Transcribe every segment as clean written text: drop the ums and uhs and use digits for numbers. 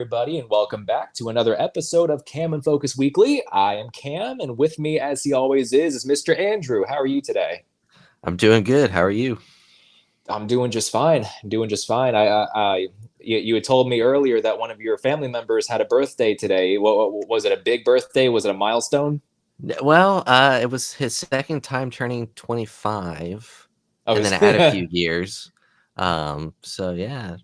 everybody, and welcome back to another episode of Cam and Focus Weekly. I am Cam, and with me, as he always is Mr. Andrew. How are you today? I'm doing good. How are you? I'm doing just fine. I'm doing just fine. You had told me earlier that one of your family members had a birthday today. Was it a big birthday? Was it a milestone? Well, it was his second time turning 25, I and then was I had a few years. So yeah.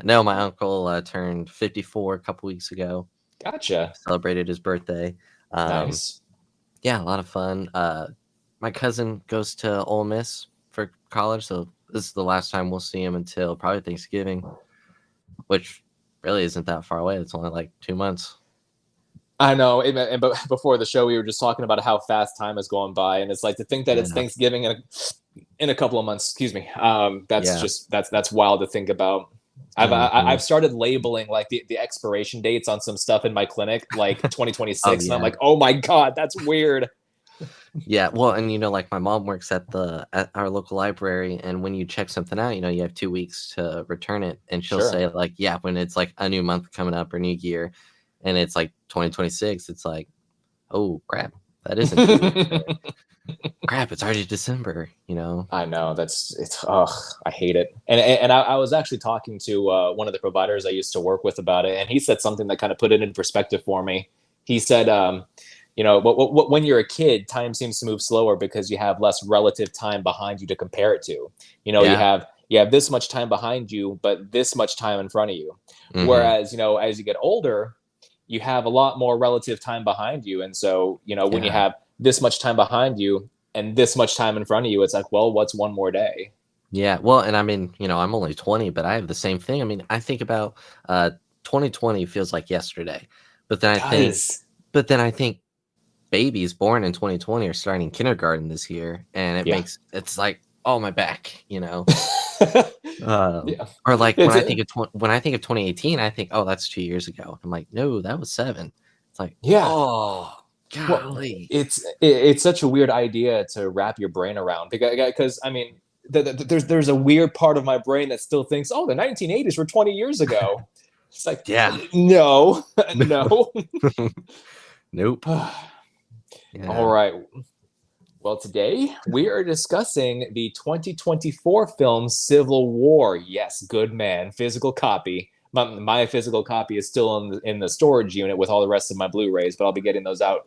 No, my uncle turned 54 a couple weeks ago. Gotcha. Celebrated his birthday. Um, Nice. yeah, a lot of fun. My cousin goes to Ole Miss for college, so this is the last time we'll see him until probably Thanksgiving, which really isn't that far away. It's only like 2 months. I know, but before the show, we were just talking about how fast time has gone by, and it's like to think that it's Yeah, Thanksgiving in a couple of months. Excuse me. That's yeah. just that's wild to think about. Mhm. I've started labeling like the expiration dates on some stuff in my clinic, like Oh 2026, and I'm yeah. like, oh my god, that's weird. Yeah, well, and like my mom works at our local library, and when you check something out, you have 2 weeks to return it, and she'll Sure. say like, yeah, when it's like a new month coming up or new year, and it's like 2026, it's like, oh crap, that isn't 2 weeks. Crap, it's already December. I know it's ugh, I hate it. And I was actually talking to one of the providers I used to work with about it, and he said something that kind of put it in perspective for me. He said, when you're a kid, time seems to move slower because you have less relative time behind you to compare it to. Yeah. You have this much time behind you, but this much time in front of you. Hmm. Whereas as you get older, you have a lot more relative time behind you, and so when you Yeah. have this much time behind you and this much time in front of you, it's like, well, what's one more day? Yeah. Well, and I mean, I'm only 20, but I have the same thing. I mean, I think about 2020 feels like yesterday, but then It I think, does. but then I think babies born in 2020 are starting kindergarten this year, and Yeah. it's like, oh, my back. Yeah. Or like It's a, when I think of 2018, I think, oh, that's 2 years ago. I'm like, no, that was 7. It's like, yeah. oh, Well, golly. it's such a weird idea to wrap your brain around because I mean, there's a weird part of my brain that still thinks, oh, the 1980s were 20 years ago. It's like, Yeah. no, no. Nope. All Yeah. right. Well, today we are discussing the 2024 film Civil War. Yes, good man, physical copy. My physical copy is still in the storage unit with all the rest of my Blu-rays, but I'll be getting those out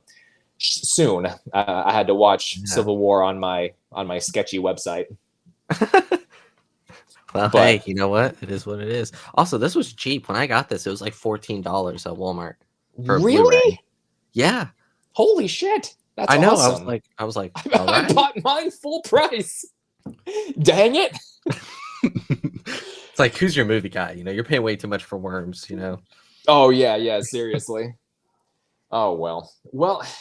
soon. I had to watch Yeah. Civil War on my sketchy website, Well, hey, but you know what? It is what it is. Also, this was cheap. When I got this, it was like $14 at Walmart for a Blu-ray. really, Yeah. holy shit, that's I know. I was awesome. like, I was like, all I right. bought mine full price. Dang it. It's like, who's your movie guy? You're paying way too much for Worms. Oh yeah, yeah, seriously. Oh well.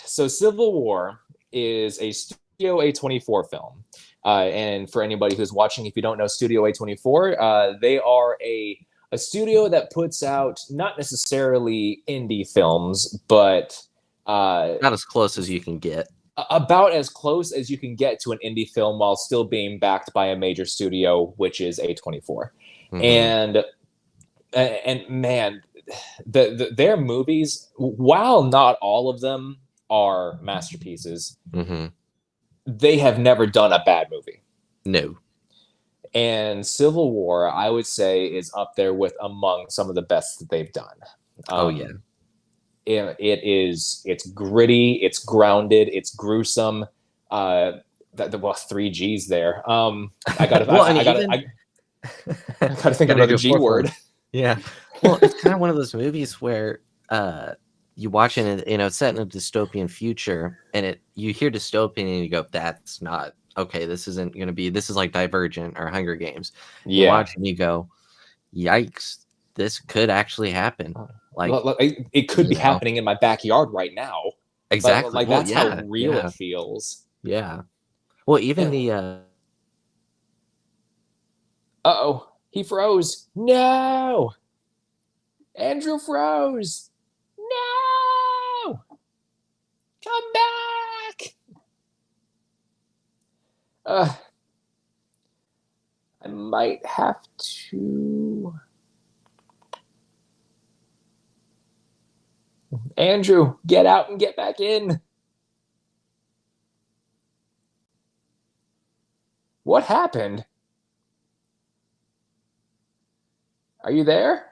So Civil War is a Studio A24 film, and for anybody who's watching, if you don't know Studio A24, they are a studio that puts out not necessarily indie films, but uh, Not as close as you can get. about as close as you can get to an indie film while still being backed by a major studio, which is A24. Hmm. And man, their movies, while not all of them are masterpieces, Hmm. they have never done a bad movie. No. And Civil War, I would say, is up there with among some of the best that they've done. Oh yeah. Um, it's gritty, it's grounded, it's gruesome. Well, three G's there. Well, and even I gotta think of gotta another do a G fourth one. word. Yeah. Well, it's kind of one of those movies where you watch it and it's set in a dystopian future, and you hear dystopian and you go, that's not okay. This isn't going to be. This is like Divergent or Hunger Games. You Yeah, watch and you go, yikes, this could actually happen. Like, it could you be know, happening in my backyard right now. exactly. Like Well, that's how yeah, real it yeah, feels. yeah. Well, even And the oh, he froze. No, Andrew froze. No, come back. Uh, I might have to. Andrew, get out and get back in. What happened? Are you there?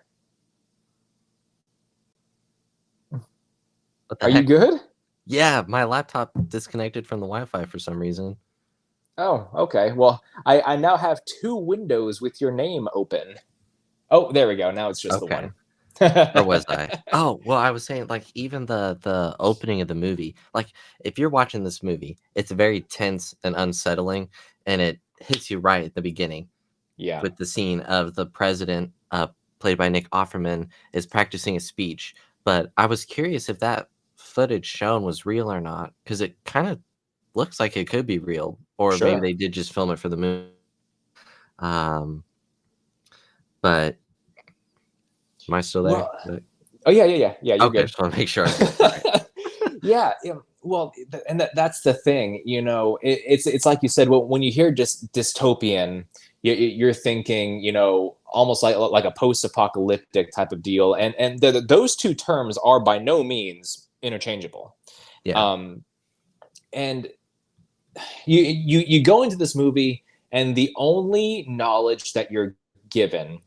What the Are you heck? good? Yeah, my laptop disconnected from the Wi-Fi for some reason. Oh, okay. Well, I now have two windows with your name open. Oh, there we go. Now it's just the Okay. one. Where was I? Oh, well, I was saying like even the opening of the movie, like if you're watching this movie, it's very tense and unsettling, and it hits you right at the beginning Yeah. with the scene of the president, played by Nick Offerman, is practicing a speech. But I was curious if that footage shown was real or not, because it kind of looks like it could be real, or maybe Sure. they did just film it for the movie. Um, but am I still there? Well, oh yeah. You're Okay, good. just want to make sure. All right. Yeah. Well, and that's the thing. It's like you said. When you hear just dystopian, you're thinking, almost like a post-apocalyptic type of deal, and those two terms are by no means interchangeable. Yeah. Um, and you go into this movie, and the only knowledge that you're given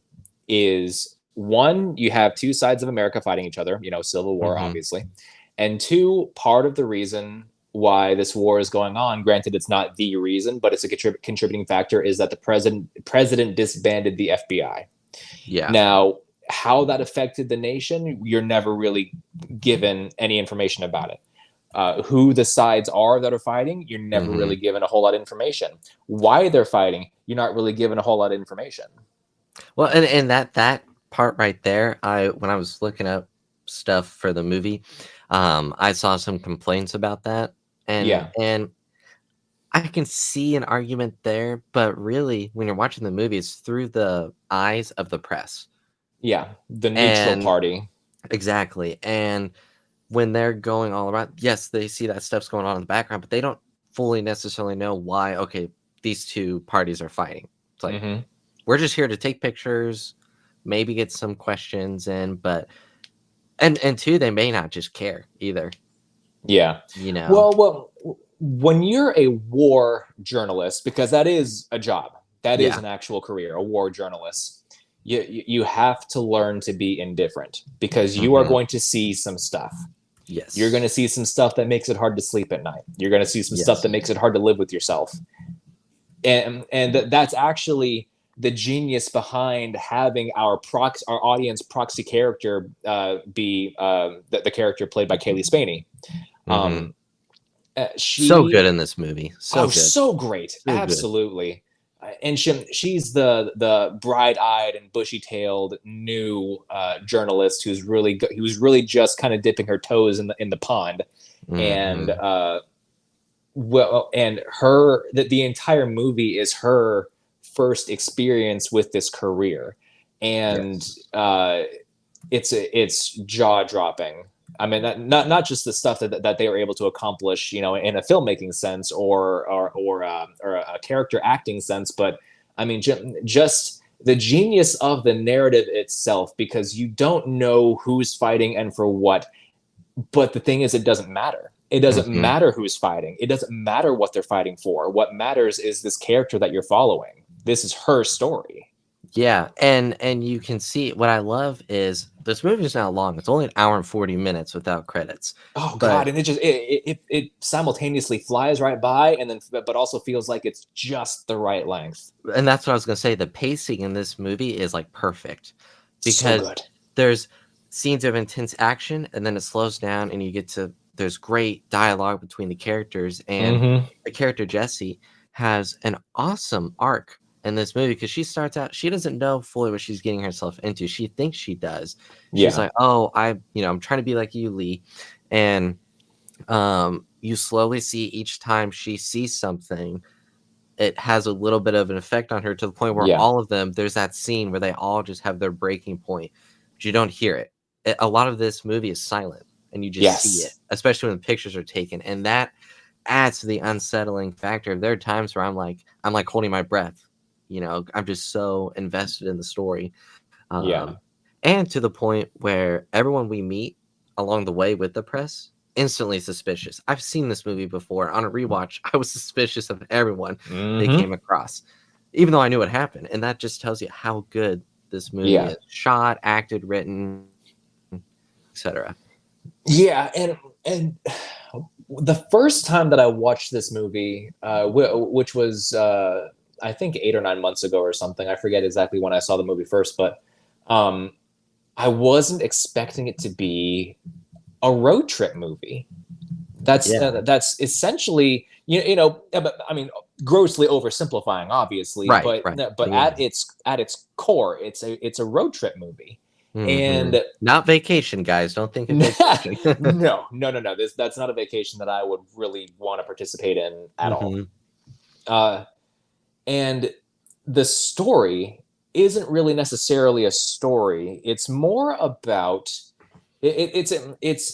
is one, you have two sides of America fighting each other, Civil War, Hmm. obviously. And two, part of the reason why this war is going on, granted it's not the reason, but it's a contributing factor, is that the president disbanded the FBI. Yeah. Now, how that affected the nation, you're never really given any information about it. Who the sides are that are fighting, you're never Hmm. really given a whole lot of information. Why they're fighting, you're not really given a whole lot of information. Well, and that part right there, when I was looking up stuff for the movie, I saw some complaints about that, and Yeah, and I can see an argument there, but really, when you're watching the movie, it's through the eyes of the press, yeah, the neutral and party. exactly, and when they're going all around, yes, they see that stuff's going on in the background, but they don't fully necessarily know why. Okay, these two parties are fighting. It's like Hmm. we're just here to take pictures, maybe get some questions in, but and two, they may not just care either, Yeah. you know. Well, when you're a war journalist, because that is a job, that is Yeah. an actual career, a war journalist, you have to learn to be indifferent because you are Hmm. going to see some stuff. You're going Yes. to see some stuff that makes it hard to sleep at night. You're going to see some stuff that Yes. makes it hard to live with yourself. And that's actually the genius behind having our audience proxy character be the character played by Kaylee Spaney. Hmm. Um, So she good in this movie. So Oh, good. so great, So good. absolutely. And she's the bright-eyed and bushy-tailed new journalist who's really just kind of dipping her toes in the pond. And Hmm. and the entire movie is her first experience with this career, and Yes. it's jaw dropping. I mean, not just the stuff that they were able to accomplish, in a filmmaking sense or a character acting sense, but I mean, just the genius of the narrative itself, because you don't know who's fighting and for what. But the thing is, it doesn't matter. It doesn't Hmm. matter who's fighting. It doesn't matter what they're fighting for. What matters is this character that you're following. This is her story. Yeah, and you can see what I love is this movie is not long. It's only an hour and 40 minutes without credits. Oh God, But and it simultaneously flies right by, and then but also feels like it's just the right length. and that's what I was gonna say. The pacing in this movie is like perfect So because good. there's scenes of intense action and then it slows down and you get to there's great dialogue between the characters and Mm-hmm. the character Jessie has an awesome arc in this movie because she starts out she doesn't know fully what she's getting herself into. She thinks she does. She's Yeah. like, "Oh, I'm trying to be like you, Lee." And you slowly see each time she sees something it has a little bit of an effect on her to the point where Yeah. all of them there's that scene where they all just have their breaking point, but you don't hear it. A lot of this movie is silent, and you just see it, Yes. especially when the pictures are taken, and that adds to the unsettling factor. There are times where I'm like holding my breath, I'm just so invested in the story, Yeah. and to the point where everyone we meet along the way with the press, instantly suspicious. I've seen this movie before. On a rewatch, I was suspicious of everyone they Mm-hmm. came across, even though I knew what happened. And that just tells you how good this movie Yeah. is. Shot, acted, written, etc. Yeah, and the first time that I watched this movie, which was I think 8 or 9 months ago or something, I forget exactly when I saw the movie first, but um, I wasn't expecting it to be a road trip movie. Yeah. That's essentially I mean grossly oversimplifying, obviously, Right. but Right. but Yeah. at its core, it's a road trip movie, Hmm. and Not vacation, guys. Don't think of no, vacation. no. That's not a vacation that I would really want to participate in at all. Hmm. Uh, and the story isn't really necessarily a story. It's more about it's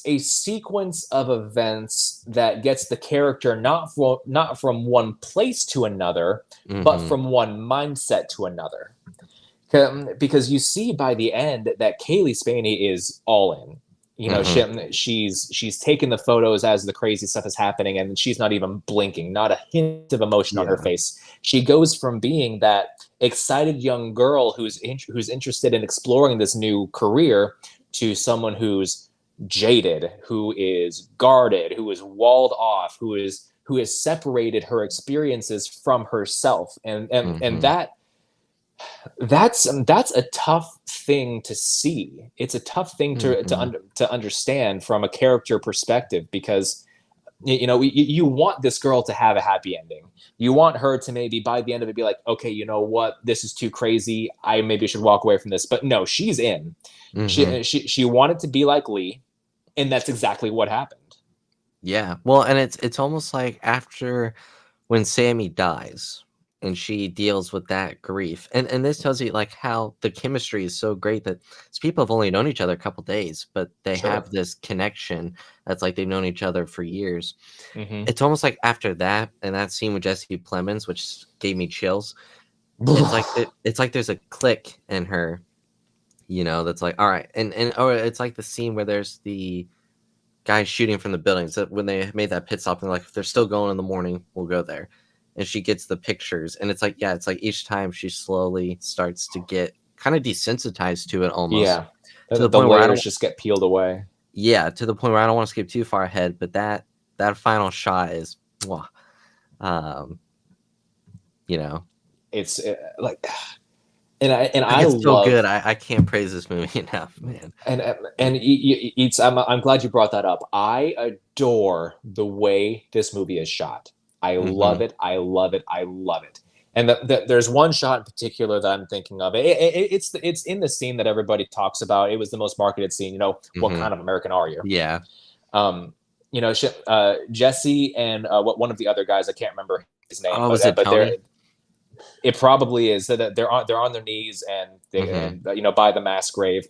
a sequence of events that gets the character not from one place to another, but Hmm. from one mindset to another. Because you see by the end that Kaylee Spaney is all in. You know, Hmm. she's taking the photos as the crazy stuff is happening, and she's not even blinking, not a hint of emotion on her Yeah. face. She goes from being that excited young girl who's interested in exploring this new career to someone who's jaded, who is guarded, who is walled off, who has separated her experiences from herself, and Hmm. that's a tough thing to see. It's a tough thing Hmm. to understand from a character perspective, because you want this girl to have a happy ending. You want her to maybe by the end of it be like, okay, you know what, this is too crazy, I maybe should walk away from this. But no, she's in. Hmm. She wanted to be like Lee, and that's exactly what happened. Yeah. Well, and it's almost like after when Sammy dies and she deals with that grief. And this tells you like how the chemistry is so great that these people have only known each other a couple days, but they have Sure. this connection that's like they've known each other for years. Mm-hmm. It's almost like after that and that scene with Jesse Plemons, which gave me chills. It's like there's a click in her, that's like all right, and or it's like the scene where there's the guys shooting from the buildings that when they made that pit stop and like if they're still going in the morning we'll go there, and she gets the pictures and it's like yeah, it's like each time she slowly starts to get kind of desensitized to it almost Yeah, to the the point where I don't layers just get peeled away. yeah, to the point where I don't want to skip too far ahead, but that final shot is mwah, um you know It's like, and like I it's so love good. I can't praise this movie enough, man. it's I'm glad you brought that up. I adore the way this movie is shot. I Hmm. love it. I love it. I love it. And there's one shot in particular that I'm thinking of. It's in the scene that everybody talks about. It was the most marketed scene. What Hmm. kind of American are you? Yeah. Um, Jesse and what one of the other guys, I can't remember his name, Oh, was it but they're Tony? it probably is that they're on their knees, and they Hmm. and by the mass grave.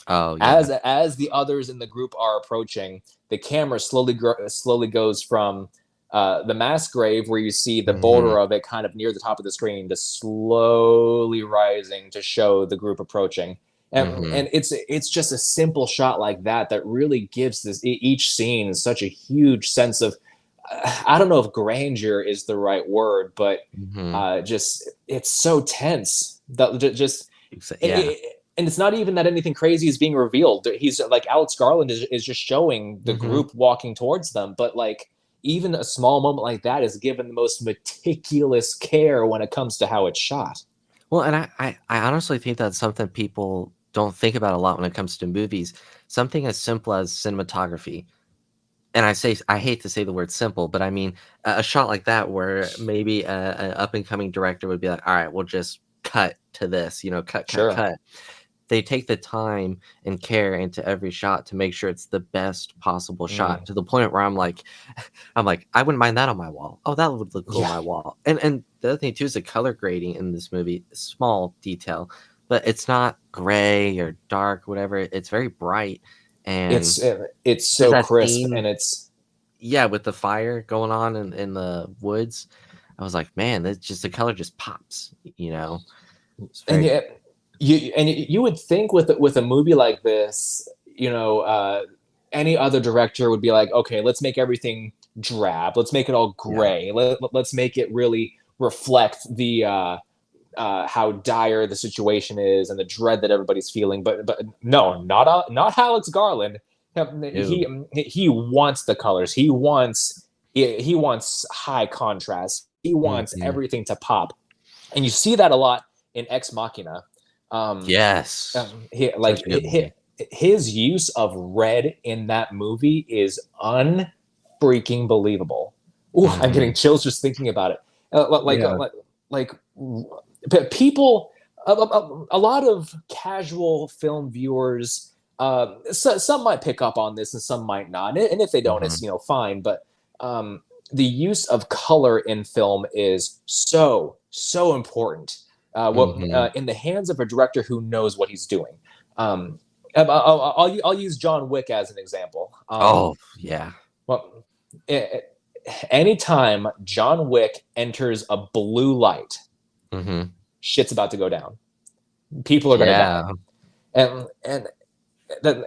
Oh yeah. As the others in the group are approaching, the camera slowly goes from the mass grave, where you see the Hmm. border of it kind of near the top of the screen, to slowly rising to show the group approaching. Hmm. And it's just a simple shot like that that really gives each scene such a huge sense of, I don't know if grandeur is the right word, but Hmm. just it's so tense that just Yeah. and it's not even that anything crazy is being revealed. He's like, Alex Garland is just showing the Hmm. group walking towards them, but like even a small moment like that is given the most meticulous care when it comes to how it's shot. Well, and I honestly think that's something people don't think about a lot when it comes to movies. Something as simple as cinematography. And I hate to say the word simple, but I mean a shot like that where maybe an up and coming director would be like, all right, we'll just cut to this, cut, cut, Sure. cut. They take the time and care into every shot to make sure it's the best possible shot Mm, to the point where I'm like, I wouldn't mind that on my wall. Oh, that would look cool on yeah. my wall. And the other thing too is the color grading in this movie, small detail, but it's not gray or dark, whatever. It's very bright. And It's there's so that crisp, scene, and it's yeah, with the fire going on in the woods. I was like, man, that's just the color just pops. It's and very good. you would think with a movie like this, any other director would be like, okay, let's make everything drab. Let's make it all gray. Let's make it really reflect the how dire the situation is and the dread that everybody's feeling. But no, not Alex Garland. Ew. He wants the colors. He wants high contrast. He wants Mhm. everything to pop, and you see that a lot in Ex Machina. Yes. Like Such a good movie. his use of red in that movie is unfreaking believable. Ooh, I'm getting Mhm. chills just thinking about it. Yeah. Like people, a lot of casual film viewers, some might pick up on this and some might not. And if they don't, it's Mhm. fine. But the use of color in film is so important. Mhm. In the hands of a director who knows what he's doing. Um, I'll use John Wick as an example. Oh, yeah. Well, anytime John Wick enters a blue light, Mhm. shit's about to go down. People are gonna die, Yeah.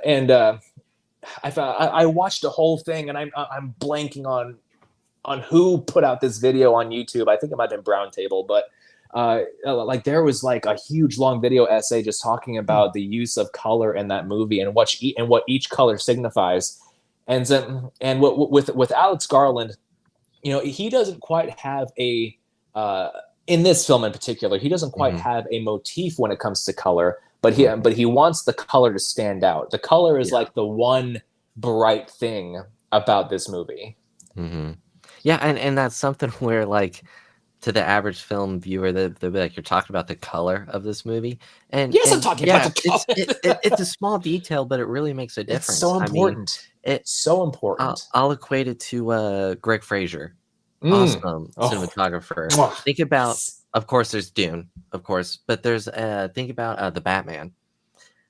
and I watched the whole thing, and I'm blanking on who put out this video on YouTube. I think it might have been Brown Table, but like there was like a huge long video essay just talking about the use of color in that movie and what each color signifies. And with Alex Garland, he doesn't quite have a in this film in particular, he doesn't quite Mhm. have a motif when it comes to color, Mhm. but he wants the color to stand out. The color is Yeah. like the one bright thing about this movie. Mhm. Yeah, and that's something where, like, to the average film viewer, they'll be like, "You're talking about the color of this movie?" Yes, I'm And talking about yeah, the color. it's a small detail, but it really makes a It's difference. so I mean, important. it So important. I'll equate it to, Greg Fraser, Mm. awesome Oh, cinematographer. mwah. Think about Yes. of course, there's Dune, of course, but there's, think about, The Batman.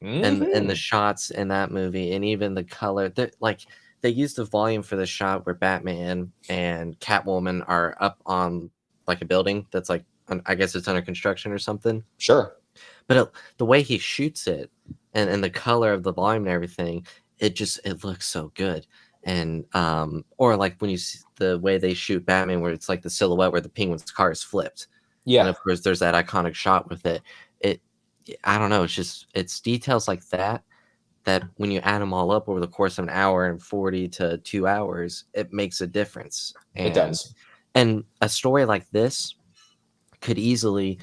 And the Hmm. shots in that movie and even the color that like they used the volume for the shot where Batman and Catwoman are up on like a building that's like I guess it's under construction or something. Sure. But the way he shoots it and the color of the volume and everything, it looks so good. And or like when you see the way they shoot Batman where it's like the silhouette where the penguin's car is flipped. And Yeah. of course there's that iconic shot with it. It I don't know, it's details like that that when you add them all up over the course of an hour and 40 to 2 hours, it makes a difference. It does. And a story like this could easily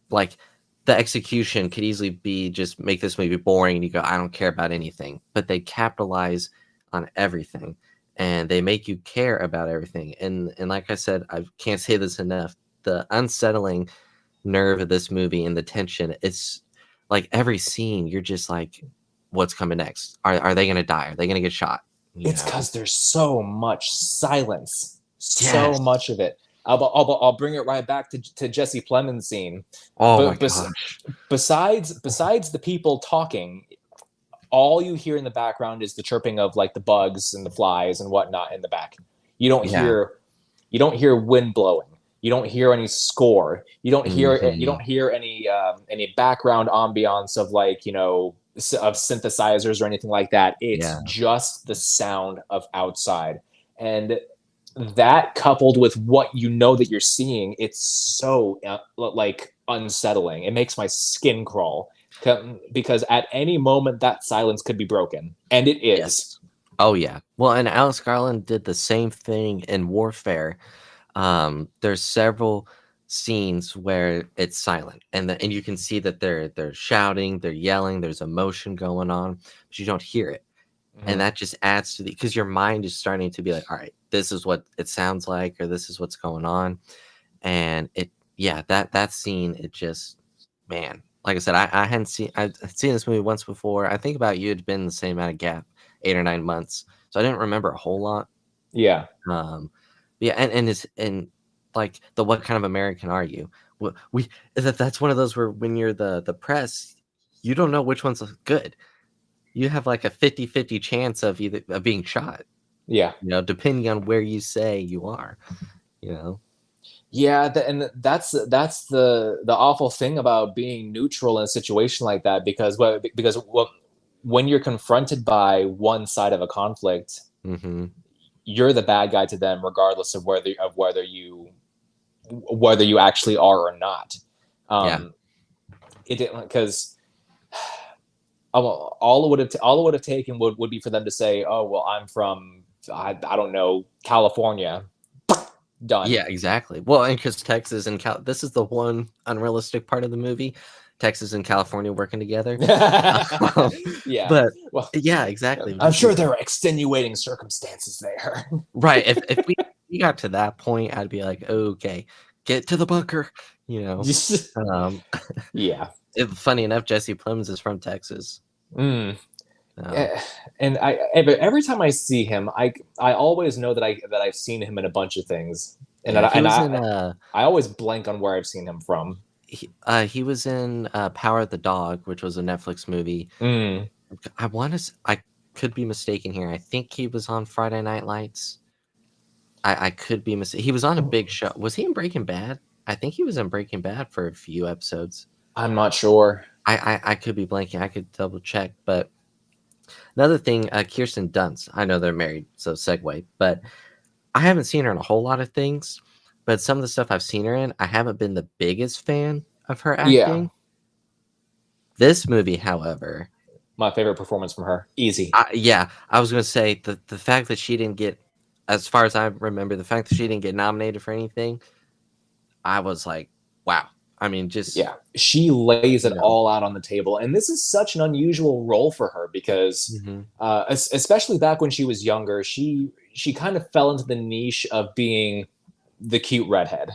like the execution could easily be just make this movie boring and you go, I don't care about anything. But they capitalize on everything and they make you care about everything. And like I said, I can't say this enough. The unsettling nerve of this movie and the tension, it's like every scene, you're just like, what's coming next? Are they gonna die? Are they gonna get shot? You It's know? because there's so much silence, so Yes. much of it. I'll bring it right back to Jesse Plemons' scene. Oh my But gosh. besides the people talking, all you hear in the background is the chirping of like the bugs and the flies and whatnot in the back. You don't Yeah. hear you don't hear wind blowing. You don't hear any score. You Mhm. don't hear any background ambiance of like of synthesizers or anything like that. It's Yeah. just the sound of outside, and that coupled with what you know that you're seeing, it's so like unsettling. It makes my skin crawl because at any moment that silence could be broken, and it is. Yes. Oh yeah. Well, and Alex Garland did the same thing in Warfare. There's several scenes where it's silent and you can see that they're shouting, they're yelling, there's emotion going on, but you don't hear it. And Mhm. that just adds to the because your mind is starting to be like, all right, this is what it sounds like, or this is what's going on. And it yeah, that scene, it just man, like I said, I hadn't seen I'd seen this movie once before. I think about you, it'd been the same amount of gap, 8 or 9 months. So I didn't remember a whole lot. Yeah. Um, yeah, and it's and like the what kind of American are you? We that's one of those where when you're the press, you don't know which one's good. You have like a 50-50 chance of either of being shot, Yeah. depending on where you say you are, you know? Yeah, and that's the awful thing about being neutral in a situation like that because when you're confronted by one side of a conflict, Mm-hmm. you're the bad guy to them, regardless of whether you actually are or not. Yeah. It didn't, because all it would have taken would be for them to say, "Oh, well, I'm from I don't know, California." Done. Yeah, exactly. Well, and because Texas and this is the one unrealistic part of the movie, Texas and California working together. Um, Yeah. but Well, yeah, exactly. I'm Just sure these, there are extenuating circumstances there. right. If we got to that point, I'd be like, okay, get to the bunker. You know. Um, Yeah. Funny enough, Jesse Plemons is from Texas. Mm. Um, And every time I see him, I always know that I've seen him in a bunch of things, and yeah, he was in I always blank on where I've seen him from. he was in Power of the Dog, which was a Netflix movie. Mm. I could be mistaken here. I think he was on Friday Night Lights. I could be mistaken. He was on a big show. Was he in Breaking Bad? I think he was in Breaking Bad for a few episodes. I'm not sure. I could be blanking. I could double check. But another thing, Kirsten Dunst. I know they're married, so segue. But I haven't seen her in a whole lot of things. But some of the stuff I've seen her in, I haven't been the biggest fan of her acting. Yeah. This movie, however, my favorite performance from her. Easy. Yeah, I was going to say the fact that she didn't get, as far as I remember, the fact that she didn't get nominated for anything, I was like, wow. I mean, just yeah, she lays it all out on the table, and this is such an unusual role for her because, especially back when she was younger, she kind of fell into the niche of being the cute redhead,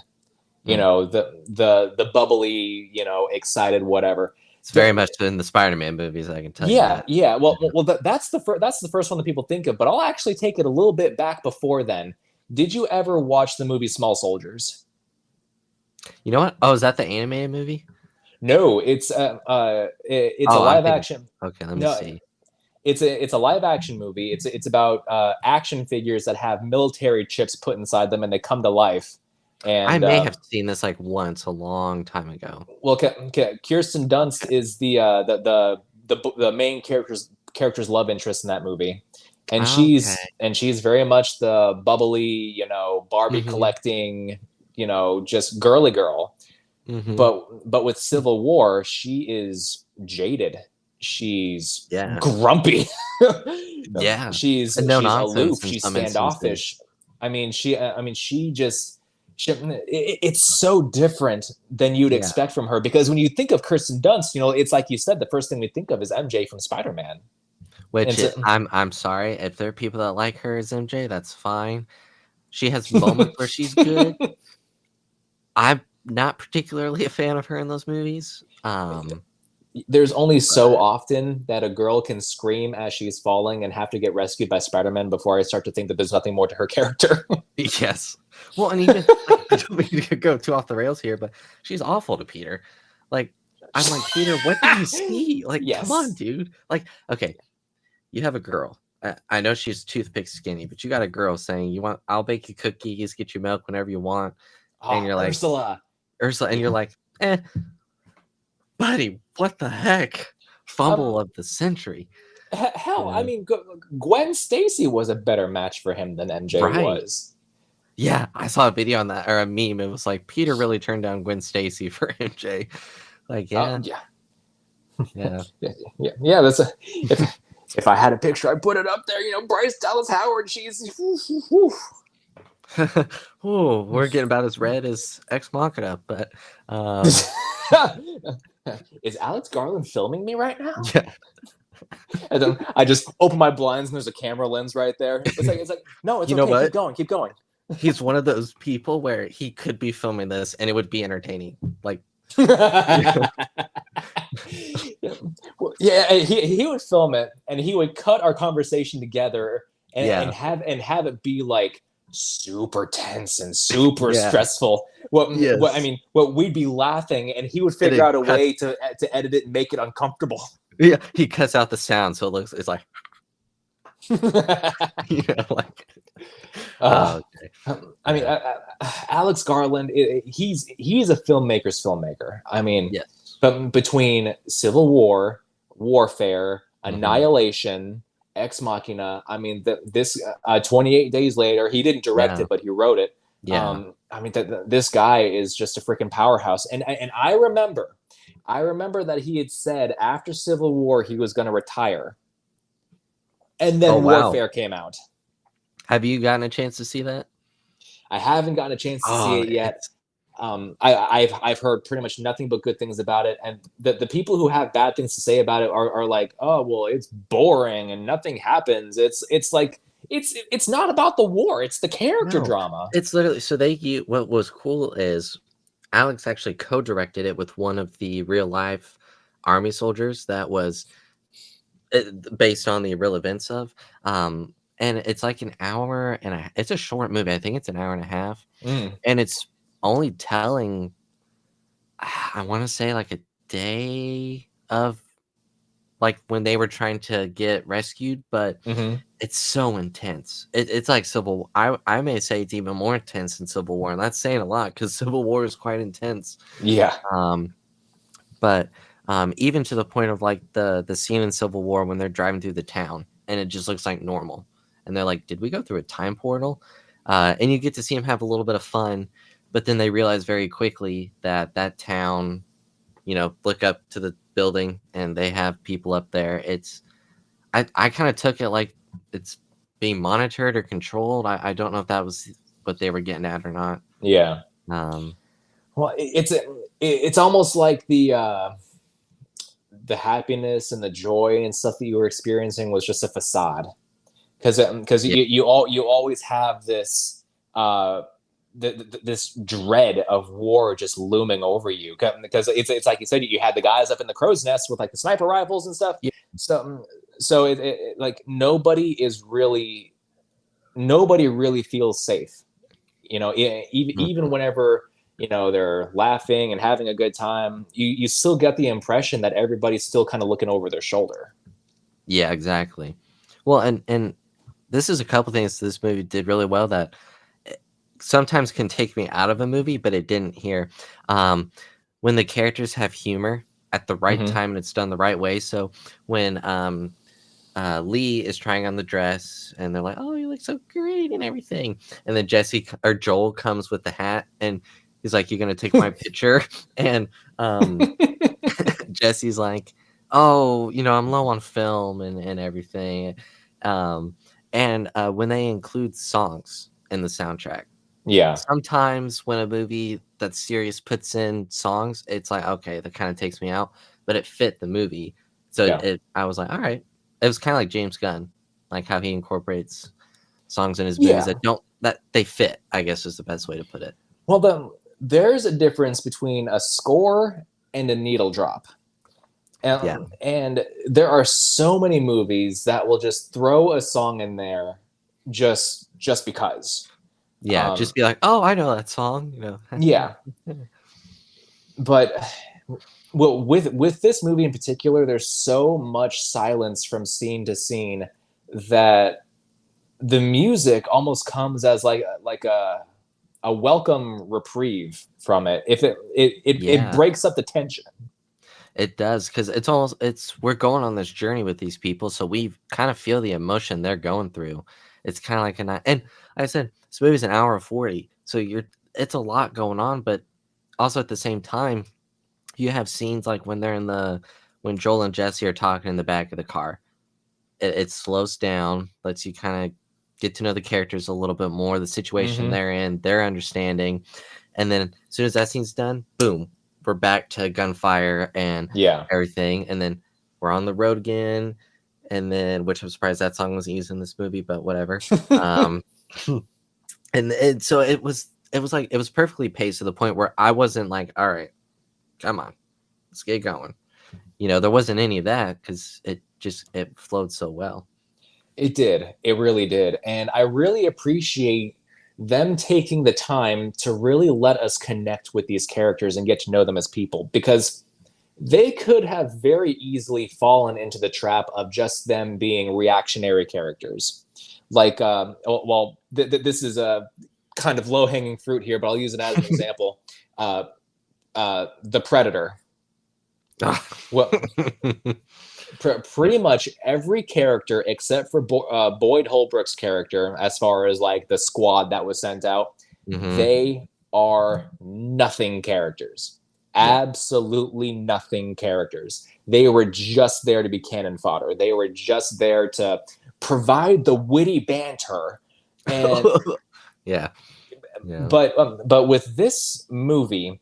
you know, the bubbly, you know, excited, whatever. It's very much in the Spider-Man movies, I can tell you. Yeah. Well, that's the first one that people think of, but I'll actually take it a little bit back before then. Did you ever watch the movie Small Soldiers? You know what? Oh, is that the animated movie? No, it's a live action. Okay, let me see. It's a live action movie. It's about action figures that have military chips put inside them, and they come to life. And I may have seen this like once a long time ago. Well, Kirsten Dunst is the main character's love interest in that movie, and she's very much the bubbly, you know, Barbie collecting, you know, just girly girl. But with Civil War, she is jaded. She's grumpy. She's aloof. She's standoffish. It's so different than you'd expect from her, because when you think of Kirsten Dunst, you know, it's like you said, the first thing we think of is MJ from Spider-Man. Which I'm sorry if there are people that like her as MJ, that's fine. She has moments where she's good. I'm not particularly a fan of her in those movies. There's only so often that a girl can scream as she's falling and have to get rescued by Spider-Man before I start to think that there's nothing more to her character. Yes. Well, and even I don't mean to go too off the rails here, but she's awful to Peter. Like, I'm like, Peter, what did you see? Like, come on, dude. Like, okay, you have a girl. I know she's toothpick skinny, but you got a girl saying, I'll bake you cookies, get you milk whenever you want. And you're like, Ursula. And you're like, buddy, what the heck? Fumble of the century. Hell, I mean, Gwen Stacy was a better match for him than MJ was. Yeah, I saw a video on that, or a meme. It was like, Peter really turned down Gwen Stacy for MJ. Like, yeah. That's if I had a picture, I'd put it up there. You know, Bryce Dallas Howard. She's. Oh, we're getting about as red as Ex Machina, but is Alex Garland filming me right now? Yeah. And then I just open my blinds and there's a camera lens right there. It's like no, it's you know okay. What? Keep going. He's one of those people where he could be filming this and it would be entertaining. Like, he would film it and he would cut our conversation together and have it be like super tense and super stressful. What we'd be laughing and he would figure out a way to edit it and make it uncomfortable. Yeah, he cuts out the sound so it's like like I mean, Alex Garland, he's a filmmaker's filmmaker. I mean, but between Civil War, Warfare, Annihilation, Ex Machina. I mean, this 28 Days Later. He didn't direct Yeah. it, but he wrote it. Yeah. I mean, this guy is just a freaking powerhouse. And I remember that he had said after Civil War he was going to retire, and Oh then wow. Warfare came out. Have you gotten a chance to see that? I haven't gotten a chance to see Oh, it yet. I've heard pretty much nothing but good things about it, and the people who have bad things to say about it are like, oh well, it's boring and nothing happens. It's like it's not about the war; it's the character no, drama. it's literally so what was cool is Alex actually co-directed it with one of the real life army soldiers that was based on the real events of. And it's like an hour and it's a short movie. I think it's an hour and a half, and it's only telling, I want to say, like a day of like when they were trying to get rescued, but it's so intense. It's like Civil. I may say it's even more intense than Civil War, and that's saying a lot because Civil War is quite intense. Yeah. But even to the point of like the scene in Civil War when they're driving through the town and it just looks like normal, and they're like, "Did we go through a time portal?" And you get to see them have a little bit of fun, but then they realize very quickly that that town, look up to the building and they have people up there. I kind of took it like it's being monitored or controlled. I don't know if that was what they were getting at or not. Yeah. Well, it's almost like the happiness and the joy and stuff that you were experiencing was just a facade, because Yeah. you always have this this dread of war just looming over you, because it's like you said, you had the guys up in the crow's nest with like the sniper rifles and stuff. Yeah. So it like nobody really feels safe, even whenever they're laughing and having a good time, you still get the impression that everybody's still kind of looking over their shoulder. Yeah, exactly. Well, and this is a couple things this movie did really well that sometimes can take me out of a movie, but it didn't here. When the characters have humor at the right time and it's done the right way. So when Lee is trying on the dress and they're like, "Oh, you look so great" and everything, and then Joel comes with the hat and he's like, "You're gonna take my picture," and Jesse's like, "Oh, I'm low on film and everything," and when they include songs in the soundtrack. Yeah. Sometimes when a movie that's serious puts in songs, it's like, okay, that kind of takes me out, but it fit the movie. So Yeah. I was like, all right. It was kind of like James Gunn, like how he incorporates songs in his movies that they fit, I guess is the best way to put it. Well, there's a difference between a score and a needle drop. And there are so many movies that will just throw a song in there just because. Yeah, just be like, "Oh, I know that song," Yeah. But well, with this movie in particular, there's so much silence from scene to scene that the music almost comes as like a welcome reprieve from it. If it breaks up the tension. It does, because we're going on this journey with these people, so we kind of feel the emotion they're going through. It's kind of like and like I said, this movie's an hour 40, so it's a lot going on, but also at the same time, you have scenes like when when Joel and Jesse are talking in the back of the car. It slows down, lets you kind of get to know the characters a little bit more, the situation they're in, their understanding, and then as soon as that scene's done, boom, we're back to gunfire and everything, and then we're on the road again, and then which I'm surprised that song was used in this movie, but whatever. And so it was like it was perfectly paced to the point where I wasn't like, all right, come on, let's get going. There wasn't any of that because it flowed so well. It did. It really did. And I really appreciate them taking the time to really let us connect with these characters and get to know them as people, because they could have very easily fallen into the trap of just them being reactionary characters. Like, this is a kind of low-hanging fruit here, but I'll use it as an example. The Predator. Well, pretty much every character except for Boyd Holbrook's character, as far as like the squad that was sent out, they are nothing characters. Absolutely nothing characters. They were just there to be cannon fodder. They were just there to provide the witty banter. And yeah. But with this movie,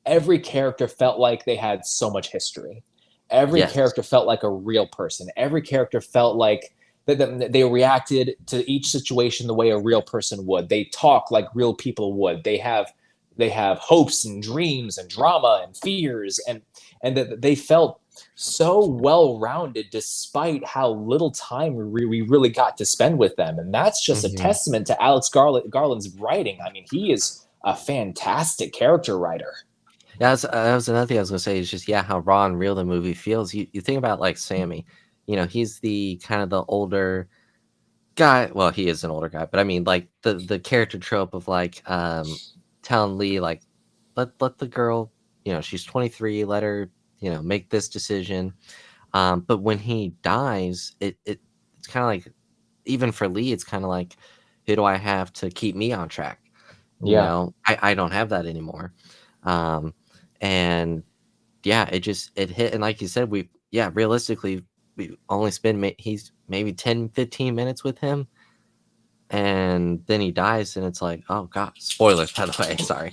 every character felt like they had so much history. Every character felt like a real person. Every character felt like that they reacted to each situation the way a real person would. They talk like real people would. They have hopes and dreams and drama and fears, and that they felt so well-rounded despite how little time we really got to spend with them. And that's just a testament to Alex Garland's writing. I mean, he is a fantastic character writer. Yeah, that was another thing I was gonna say, is just how raw and real the movie feels. You think about like Sammy, he's the kind of the older guy. Well, he is an older guy, but I mean like the character trope of like telling Lee like let the girl, she's 23, let her make this decision. But when he dies, it's kind of like, even for Lee, it's kind of like, who do I have to keep me on track? I don't have that anymore. And it hit. And like you said, realistically, we only spend he's maybe 10-15 minutes with him, and then he dies, and it's like, oh god, spoilers, by the way, sorry.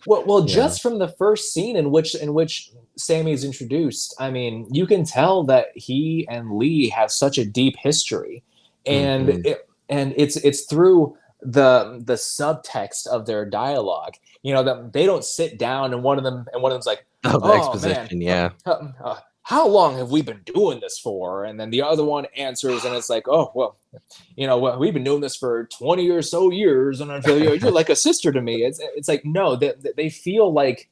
well just from the first scene in which Sammy is introduced, I mean, you can tell that he and Lee have such a deep history, and it's through the subtext of their dialogue. That they don't sit down and one of them's like, the exposition, man, how long have we been doing this for? And then the other one answers, and it's like, oh, well, we've been doing this for 20 or so years, and I feel you're like a sister to me. It's like, no, they feel like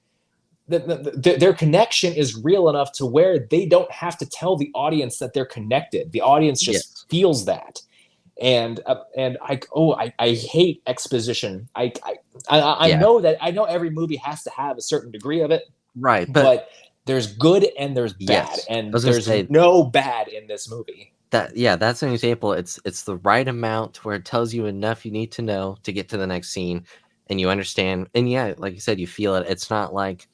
their connection is real enough to where they don't have to tell the audience that they're connected. The audience just feels that. And I hate exposition. I know that every movie has to have a certain degree of it, right? But there's good and there's bad, and there's no bad in this movie. That's an example. It's the right amount where it tells you enough you need to know to get to the next scene, and you understand. And like you said, you feel it. It's not like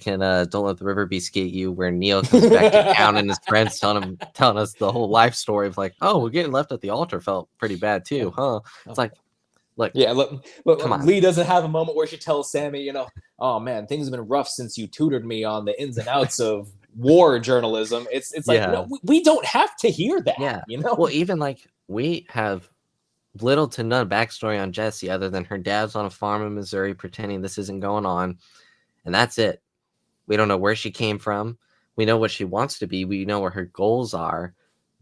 in Don't Let the River Beside You, where Neil comes back to town and his friends telling us the whole life story of like, oh, we're getting left at the altar felt pretty bad too, huh? It's like, look, come on. Lee doesn't have a moment where she tells Sammy, oh man, things have been rough since you tutored me on the ins and outs of war journalism. It's like, no, we don't have to hear that. Well, even like, we have little to none backstory on Jessie other than her dad's on a farm in Missouri pretending this isn't going on, and that's it. We don't know where she came from. We know what she wants to be. We know where her goals are,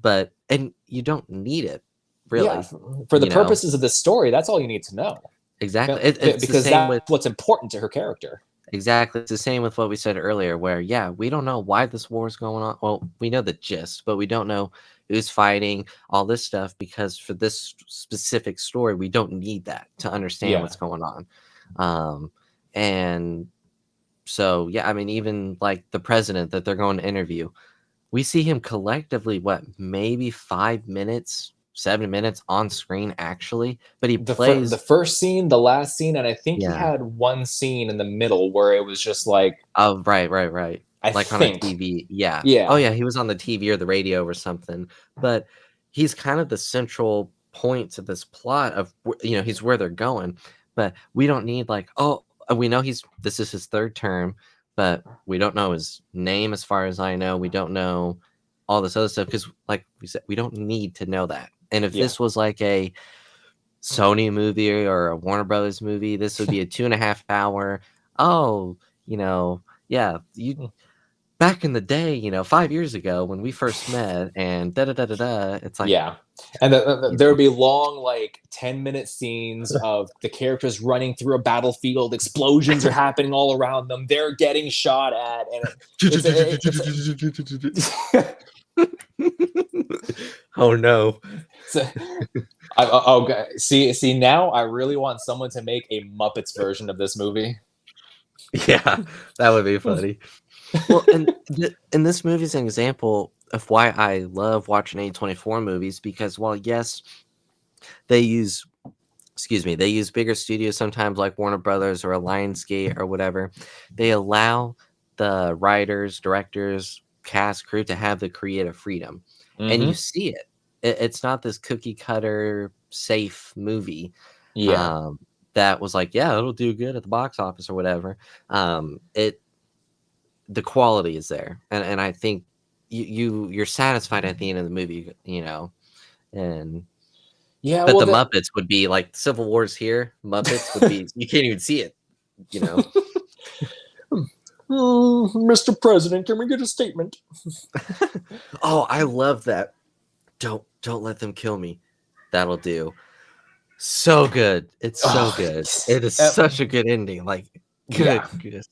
and you don't need it, really. Yeah, for the purposes of this story, that's all you need to know. Exactly. It's because that's what's important to her character. Exactly. It's the same with what we said earlier, where, we don't know why this war is going on. Well, we know the gist, but we don't know who's fighting, all this stuff, because for this specific story, we don't need that to understand what's going on. And so, I mean, even like the president that they're going to interview, we see him collectively, maybe 5 minutes, 7 minutes on screen, actually, but he plays the first scene, the last scene, and I think he had one scene in the middle where it was just like, oh, right, on a TV. Oh yeah, he was on the TV or the radio or something, but he's kind of the central point to this plot of, he's where they're going, but we don't need like, oh, we know this is his third term, but we don't know his name as far as I know. We don't know all this other stuff because, like we said, we don't need to know that. And if this was like a Sony movie or a Warner Brothers movie, this would be a 2.5 hour. Oh, back in the day, 5 years ago when we first met, and da da da da da. It's like, and there would be long, like 10-minute scenes of the characters running through a battlefield. Explosions are happening all around them. They're getting shot at, and oh no. Okay. See, now I really want someone to make a Muppets version of this movie. Yeah, that would be funny. Well, and this movie is an example of why I love watching A24 movies because while yes, they use they use bigger studios sometimes like Warner Brothers or Lionsgate or whatever. They allow the writers, directors, cast, crew to have the creative freedom. And you Hmm. see it. It's not this cookie cutter safe movie Yeah. um, that was like, yeah, it'll do good at the box office or whatever. It the quality is there, and I think you're satisfied at the end of the movie, and Yeah. that Well, the Muppets would be like Civil War's here. Muppets would be you can't even see it, you know. Mr. President, can we get a statement? Oh, I love that. Don't let them kill me. That'll do. So good. It's so Oh, good. It is uh, such a good ending. Like yeah. good.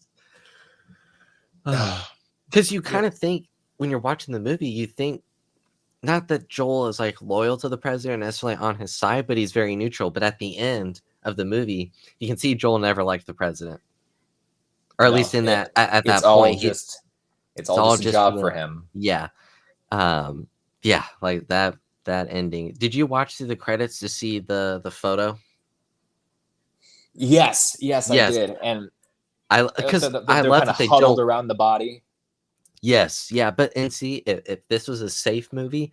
Because you Yeah. kind of think when you're watching the movie, you think not that Joel is like loyal to the president necessarily on his side, but he's very neutral. But at the end of the movie, you can see Joel never liked the president, or at No, least in that at it's that all point, just it's it's all all just a just for job for the him. yeah, um, yeah, like that ending. Did you watch through the credits to see the photo? Yes, yes, I Yes, did, and because I they're love kind of that they huddled don't. around the body. Yes, yeah, but and see if this was a safe movie,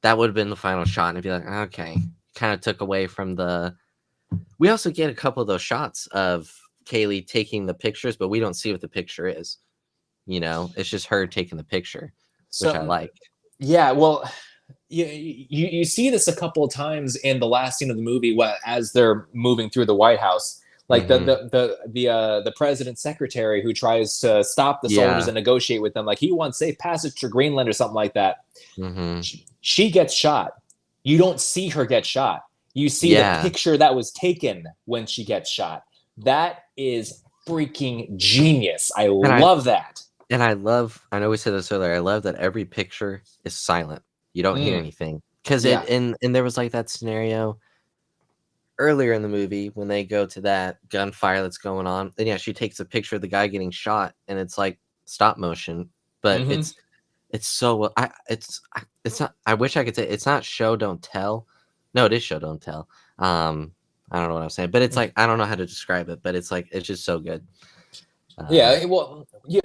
that would have been the final shot, and it'd be like, okay, kind of took away from the. We also get a couple of those shots of Kaylee taking the pictures, but we don't see what the picture is. It's just her taking the picture, which I So like. yeah, well, you see this a couple of times in the last scene of the movie, as they're moving through the White House. Like Hmm. the president's secretary who tries to stop the soldiers Yeah. and negotiate with them, like he wants safe passage to Greenland or something like that. Hmm. She gets shot. You don't see her get shot. You see the Yeah. picture that was taken when she gets shot. That is freaking genius. I And I love that. and I love. I know we said this earlier. I love that every picture is silent. You don't hear Mm, anything because yeah. and there was like that scenario earlier in the movie when they go to that gunfire that's going on. And yeah, she takes a picture of the guy getting shot, and it's like stop motion, but Hmm. it's so well. It's not. I wish I could say it's not show don't tell. No, it is show don't tell. I don't know what I'm saying, but it's like I don't know how to describe it, but it's like it's just so good. Um, Yeah. Well, yeah.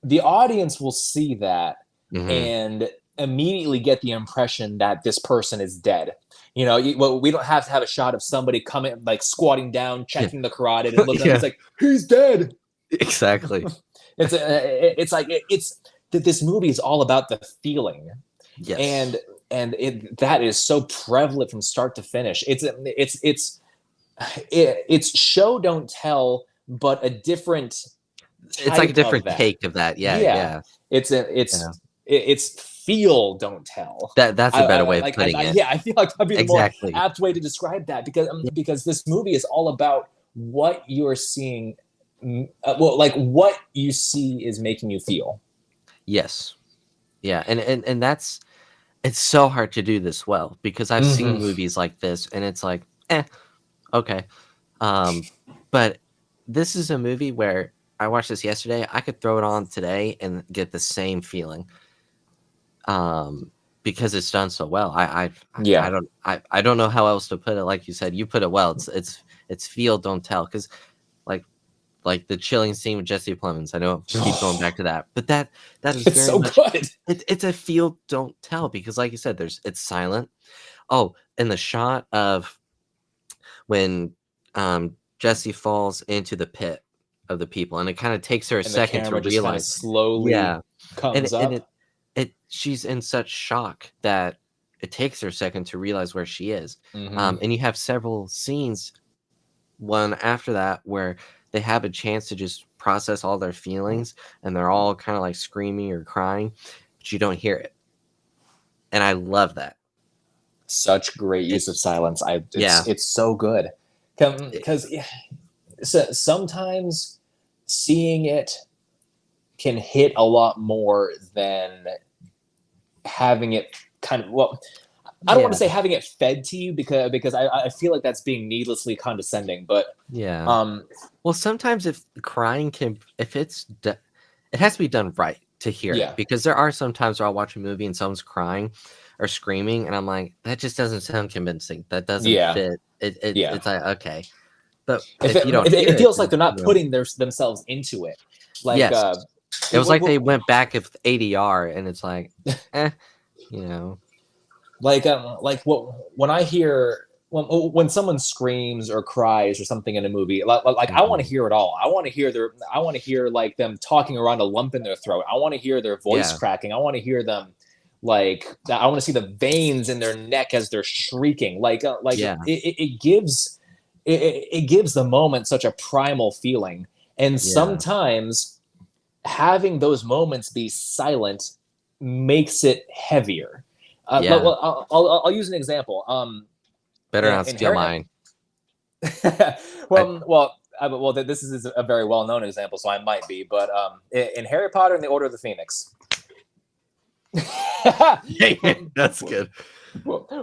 The audience will see that mhm. and immediately get the impression that this person is dead. Well, we don't have to have a shot of somebody coming, like squatting down, Yeah, checking the carotid, and looking up. yeah, It's like he's dead. exactly. It's like it's that this movie is all about the feeling, Yes, and that is so prevalent from start to finish. It's show don't tell, but a different it's like a type of different that. take of that. Yeah, Yeah, yeah, it's a, yeah. it's feel don't tell. That's a better way of putting it. Yeah, I feel like that'd be the more Exactly. apt way to describe that Yeah. because this movie is all about what you're seeing. Well, like what you see is making you feel. Yes. Yeah, and that's it's so hard to do this well because I've Hmm. seen movies like this and it's like, okay. Um, but this is a movie where I watched this yesterday. I could throw it on today and get the same feeling. Because it's done so well. Yeah. I don't know how else to put it. Like you said, you put it well. It's feel don't tell because like the chilling scene with Jesse Plemons. I know I keep going back to that, but that is It's very so much good. it's a feel don't tell because like you said, it's silent. Oh, and the shot of when Jesse falls into the pit of the people, and it kind of takes her a And the second to camera just kind of realize. slowly Yeah, and comes and up. it she's in such shock that it takes her a second to realize where she is. Hmm. And you have several scenes, one after that, where they have a chance to just process all their feelings, and they're all kind of like screaming or crying, but you don't hear it, and I love that. Such great It, use of silence. yeah, It's so good it- because sometimes seeing it can hit a lot more than having it kind of, well, I don't want to yeah, say having it fed to you because I feel like that's being needlessly condescending, but yeah. um Well, sometimes if crying can, if it has to be done right to hear Yeah. it, because there are some times where I'll watch a movie and someone's crying or screaming, and I'm like, that just doesn't sound convincing. That doesn't Yeah. fit. Yeah. It's like, okay, but If if it, you don't if it, hear it it, feels like then, they're not you know, putting themselves into it. Like, yes, it was like they w- went back with ADR, and it's like, you know, like what when I hear when someone screams or cries or something in a movie, like I want to mhm, hear it all. I want to hear like them talking around a lump in their throat. I want to hear their voice yeah, cracking. I want to hear them like I want to see the veins in their neck as they're shrieking. Like yeah, it gives it gives the moment such a primal feeling. And yeah, sometimes having those moments be silent makes it heavier. yeah. I'll use an example. Better not In steal Harry, mine. I this is a very well known example, so I might be. But in Harry Potter and the Order of the Phoenix, That's good.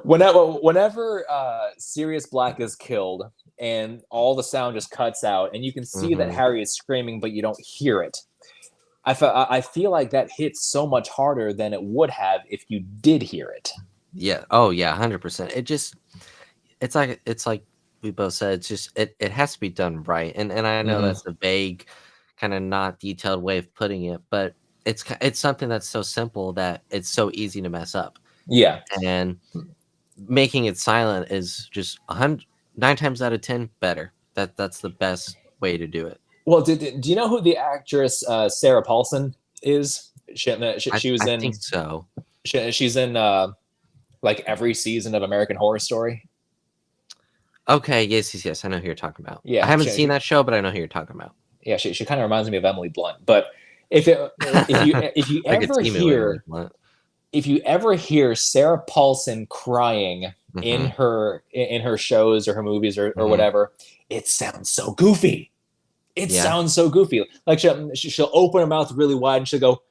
whenever Sirius Black is killed and all the sound just cuts out, and you can see that Hmm. Harry is screaming, but you don't hear it. I feel like that hits so much harder than it would have if you did hear it. Yeah. Oh yeah, 100%. It's like we both said. It's just it has to be done right, and I know Mm-hmm. that's a vague, kind of not detailed way of putting it, but it's something that's so simple that it's so easy to mess up, Yeah. and making it silent is just 9 times out of 10 better. That's the best way to do it. Well, do you know who the actress Sarah Paulson is? She was I think in so. she's in like every season of American Horror Story. Okay, yes. I know who you're talking about. I Yeah, haven't seen that show, but I know who you're talking about. she kind of reminds me of Emily Blunt. But if it if you I could ever see me with Emily hear Blunt. Sarah Paulson crying Hmm. in her shows or her movies or Hmm. whatever, it sounds so goofy. It Yeah. sounds so goofy. Like she'll open her mouth really wide and she'll go,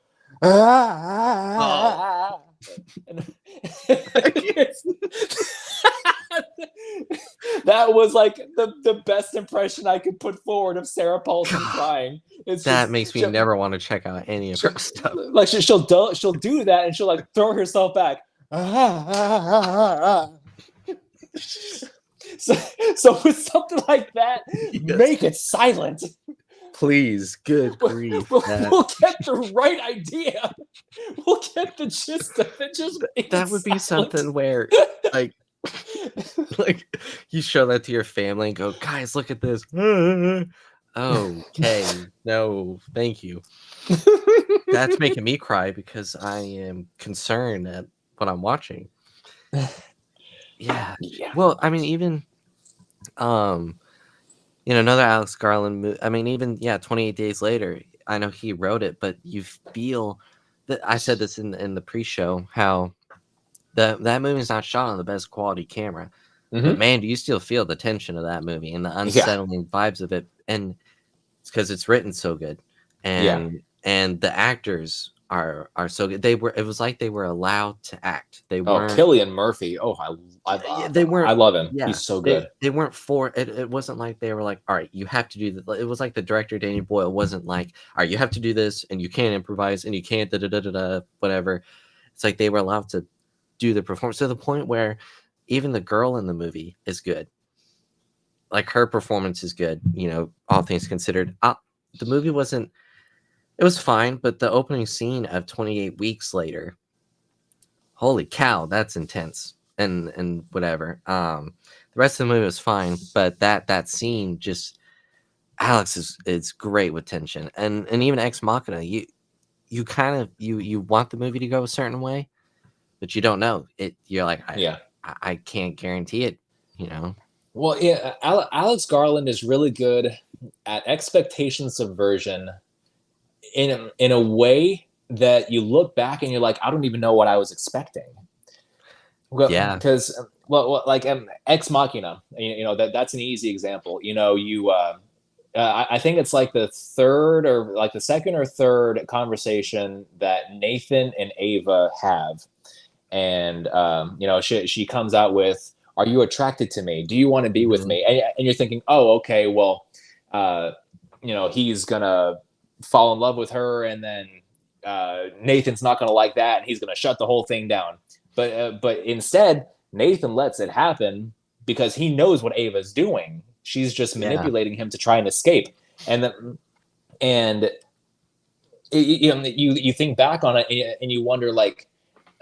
Oh. ah. That was like the best impression I could put forward of Sarah Paulson crying. It's That just makes me never want to check out any of her stuff. like she'll do that and she'll like throw herself back. So, so with something like that, Yes. make it silent. Please, good grief. We'll get the right idea. We'll get the gist of it. Just make That it would be silent. something where, like, like you show that to your family and go, guys, look at this. Okay, no, thank you. That's making me cry because I am concerned at what I'm watching. Yeah. Yeah. Well, I mean, even another Alex Garland movie. I mean, even 28 Days Later. I know he wrote it, but you feel that I said this in the pre-show how that movie is not shot on the best quality camera, but man, do you still feel the tension of that movie and the Yeah. unsettling vibes of it, and it's because it's written so good, Yeah. and the actors are so good. It was like they were allowed to act. They Oh, weren't. Cillian Murphy. Oh, They weren't. I love him. Yeah, He's so good. they weren't for it. It wasn't like they were like, all right, you have to do that. It was like the director Danny Boyle wasn't like, all right, you have to do this, and you can't improvise, and you can't whatever. It's like they were allowed to do the performance to the point where even the girl in the movie is good. Like her performance is good, all things considered. The movie wasn't. It was fine, but the opening scene of 28 Weeks Later, holy cow, that's intense. And whatever. The rest of the movie was fine, but that scene just Alex is great with tension, and even Ex Machina. You kind of you want the movie to go a certain way, but you don't know it. You're like, Yeah. I can't guarantee it. Well, yeah, Alex Garland is really good at expectation subversion in a way that you look back and you're like, I don't even know what I was expecting. Well, Yeah. because like Ex Machina, that's an easy example. I think it's like the third or like the second or third conversation that Nathan and Ava have, and she comes out with, "Are you attracted to me? Do you want to be with Mhm. me?" And you're thinking, "Oh, okay, well, he's gonna fall in love with her, and then Nathan's not going to like that, and he's going to shut the whole thing down. But instead, Nathan lets it happen because he knows what Ava's doing. She's just manipulating him to try and escape. And you think back on it and you wonder, like,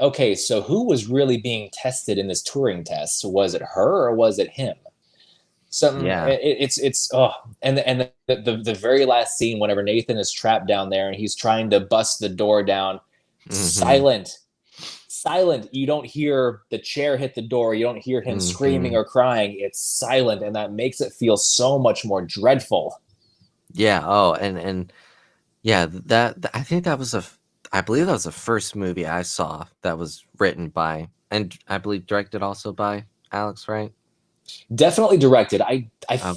okay, so who was really being tested in this Turing test? Was it her or was it him? And the very last scene, whenever Nathan is trapped down there and he's trying to bust the door down, silent. You don't hear the chair hit the door. You don't hear him screaming or crying. It's silent, and that makes it feel so much more dreadful. Yeah. Oh, and yeah, that I think that was I believe that was the first movie I saw that was written by, and I believe directed also by Alex, right? Definitely directed. I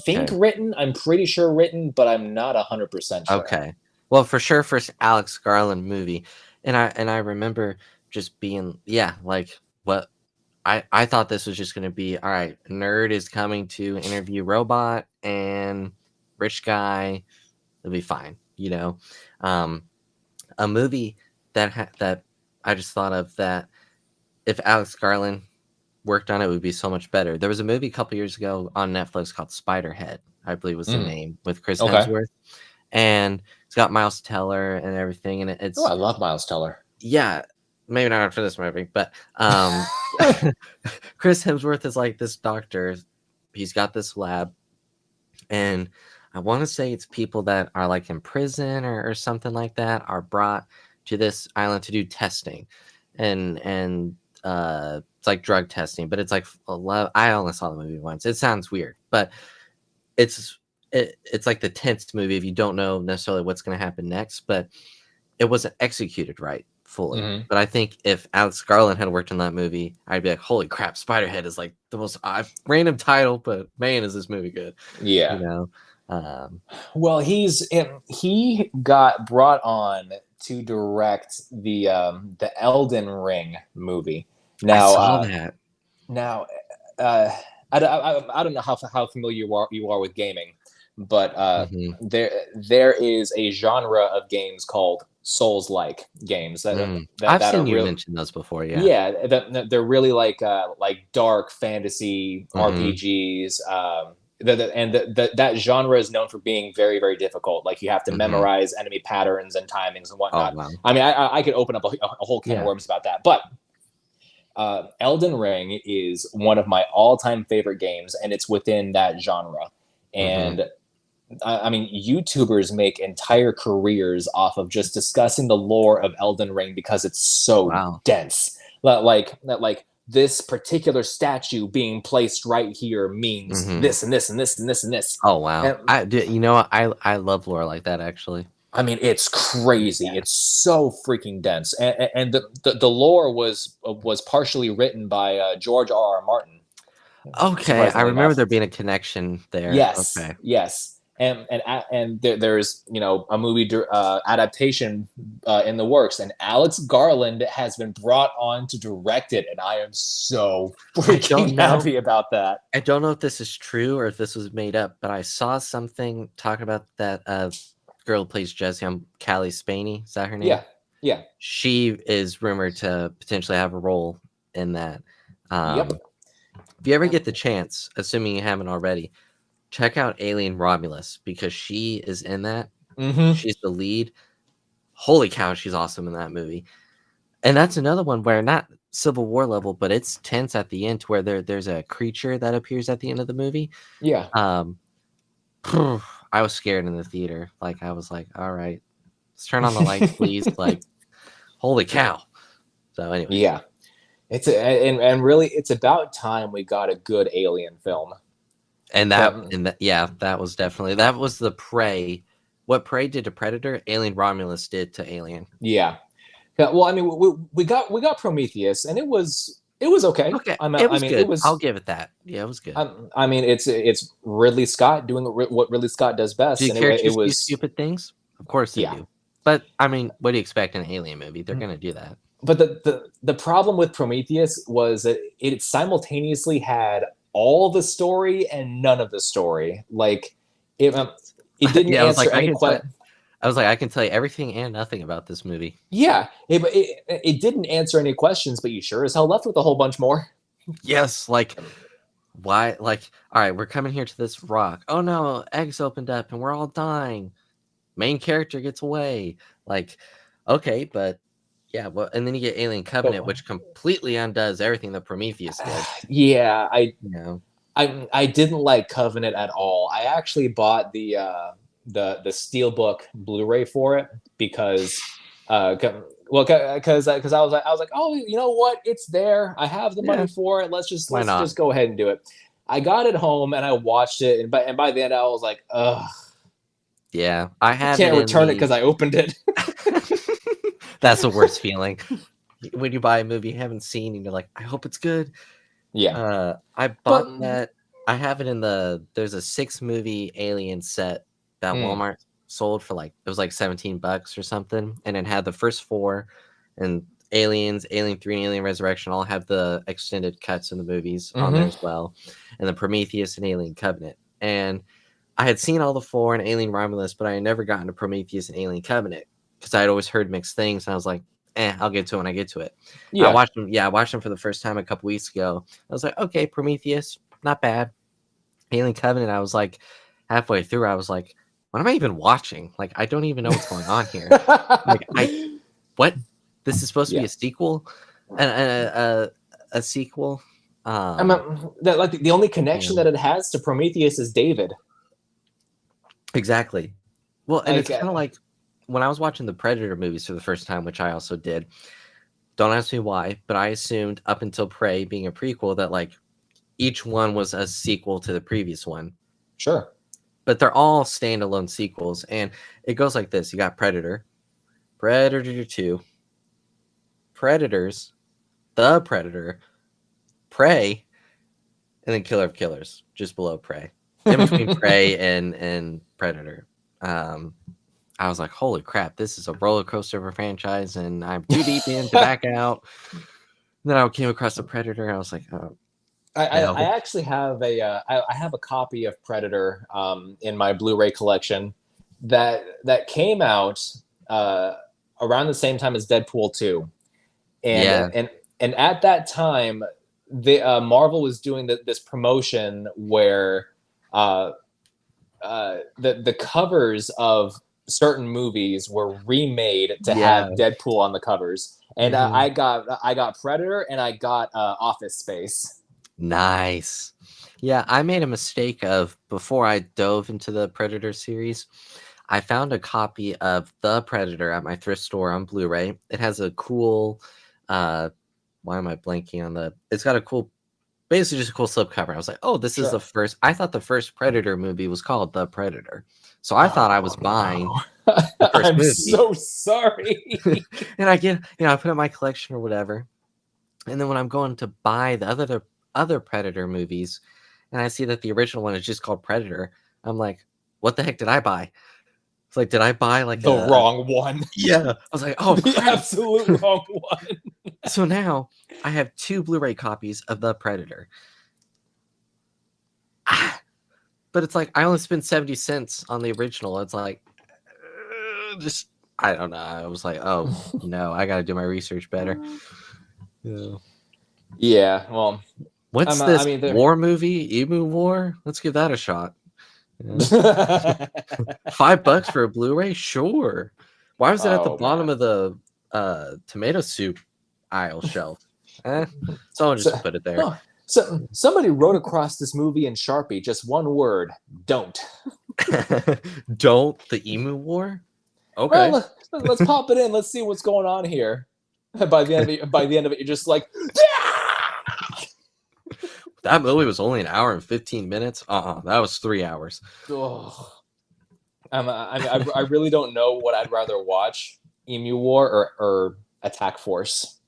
think written. I'm pretty sure written, but I'm not 100% sure. Okay. Well, for sure, first Alex Garland movie, and I remember just being like what I thought this was just going to be. All right, nerd is coming to interview robot, and rich guy, it'll be fine, you know. A movie that I just thought of that if Alex Garland worked on it would be so much better. There was a movie a couple years ago on Netflix called Spiderhead, I believe was the name, with Chris Hemsworth, and it's got Miles Teller and everything, and it's I love Miles Teller. Yeah, maybe not for this movie, but Chris Hemsworth is like this doctor. He's got this lab, and I want to say it's people that are like in prison or something like that are brought to this island to do testing, and it's like drug testing, but it's like I only saw the movie once. It sounds weird, but it's like the tense movie if you don't know necessarily what's going to happen next, but it wasn't executed right fully. But I think if Alex Garland had worked on that movie, I'd be like, holy crap, Spiderhead is like the most random title, but man, is this movie good. Yeah. You know? Well, he got brought on to direct the Elden Ring movie. Now, I saw that. Now, I don't know how familiar you are with gaming, but there is a genre of games called Souls-like games I've seen you mention those before. Yeah, they're really like dark fantasy RPGs. That genre is known for being very, very difficult. Like you have to memorize enemy patterns and timings and whatnot. Oh, wow. I mean, I could open up a whole can of worms about that, but Elden Ring is one of my all-time favorite games, and it's within that genre. And I mean, YouTubers make entire careers off of just discussing the lore of Elden Ring because it's so dense. Like this particular statue being placed right here means this and this and this and this and this. Oh wow! I love lore like that actually. I mean, it's crazy. It's so freaking dense, and the lore was partially written by George R.R. Martin. Okay, I remember there being a connection there. Yes, okay. Yes. And there's a movie adaptation in the works, and Alex Garland has been brought on to direct it, and I am so freaking happy about that. I don't know if this is true or if this was made up, but I saw something talking about that girl who plays Jessie on Callie Spaney. Is that her name? Yeah. She is rumored to potentially have a role in that. If you ever get the chance, assuming you haven't already, check out Alien Romulus because she is in that. She's the lead. Holy cow, she's awesome in that movie. And that's another one where not Civil War level, but it's tense at the end to where there's a creature that appears at the end of the movie. Yeah. I was scared in the theater. Like I was like, all right, let's turn on the lights, please. Like, holy cow. So anyway. Yeah. And really it's about time we got a good Alien film. And that was the Prey. What Prey did to Predator, Alien Romulus did to Alien. Yeah. Well, I mean, we got Prometheus, and it was okay. Okay, it was good. I'll give it that. Yeah, it was good. I mean, it's Ridley Scott doing what Ridley Scott does best. Do characters do stupid things? Of course they do. But I mean, what do you expect in an Alien movie? They're going to do that. But the problem with Prometheus was that it simultaneously had all the story and none of the story. Like it didn't answer any question. I was like, I can tell you everything and nothing about this movie. Yeah, it didn't answer any questions, but you sure as hell left with a whole bunch more. Yes, like why? Like, all right, we're coming here to this rock. Oh no, eggs opened up and we're all dying. Main character gets away. Like, okay, but yeah, well, and then you get Alien Covenant, But which completely undoes everything that Prometheus did. yeah, You know, I didn't like Covenant at all. I actually bought the Steelbook Blu-ray for it because because I was like, oh, you know what, it's there, I have the money yeah, for it, why let's not? just go ahead and do it. I got it home and I watched it, and by the end I was like, ugh, Yeah, I I have it can't in return it the. because I opened it. That's the worst feeling when you buy a movie you haven't seen and you're like, I hope it's good. Yeah, I but bought that. I have it in the. There's a 6 movie Alien set that mm, Walmart sold for like it was like $17 or something, and it had the first 4, and Aliens, Alien 3, and Alien Resurrection all have the extended cuts in the movies on there mhm. as well, and the Prometheus and Alien Covenant. And I had seen all the 4 and Alien Romulus, but I had never gotten to Prometheus and Alien Covenant because I had always heard mixed things, and I was like, I'll get to it when I get to it. I Yeah. watched them. Yeah, I watched them for the first time a couple weeks ago. I was like, okay, Prometheus, not bad. Alien Covenant, I was like, halfway through, I was like, what am I even watching? Like, I don't even know what's going on here. Like, what? This is supposed to be Yeah. a sequel, and a sequel. That like the only Yeah, connection that it has to Prometheus is David. exactly. Well, and Like, it's kind of like when I was watching the Predator movies for the first time, which I also did. Don't ask me why, but I assumed up until Prey being a prequel that like each one was a sequel to the previous one. sure. But they're all standalone sequels, and it goes like this: you got Predator, Predator 2, Predators, The Predator, Prey, and then Killer of Killers, just below Prey. In between Prey and Predator. I was like, holy crap, this is a roller coaster of a franchise, and I'm too deep in to back out. And then I came across the Predator, and I was like, oh I no. actually have I have a copy of Predator in my Blu-ray collection that came out around the same time as Deadpool 2, and Yeah. and at that time the Marvel was doing this promotion where the covers of certain movies were remade to have Yeah. Deadpool on the covers, and Mhm. I got Predator and I got Office Space. Nice. Yeah, I made a mistake of before I dove into the Predator series. I found a copy of The Predator at my thrift store on Blu-ray. It has a cool uh why am I blanking on the it's got a cool basically just a cool slipcover. I was like, "Oh, this is the Sure. first." I thought the first Predator movie was called The Predator. So I thought I was Oh buying no. the first I'm movie. so sorry. And I get, I put it in my collection or whatever. And then when I'm going to buy the other Predator movies, and I see that the original one is just called Predator, I'm like, what the heck did I buy? It's like, did I buy like The wrong one. yeah? I was like, oh The crap. absolute wrong one. So now I have 2 Blu-ray copies of The Predator. Ah, but it's like I only spent 70 cents on the original. It's like just I don't know. I was like, oh no, I gotta do my research better. Yeah. Yeah, well, What's I this mean, war movie? Emu War? Let's give that a shot. Yeah. oh $5 for a Blu-ray? Sure. Why was it at the bottom man. of the tomato soup aisle shelf? Someone So, just put it there. oh, so somebody wrote across this movie in Sharpie just one word: don't. Don't the Emu War? Well, Okay. let's pop it in. Let's see what's going on here. By the end of it, you're just like, That movie was only an hour and 15 minutes. That was 3 hours. oh. I really don't know what I'd rather watch: Emu War or Attack Force.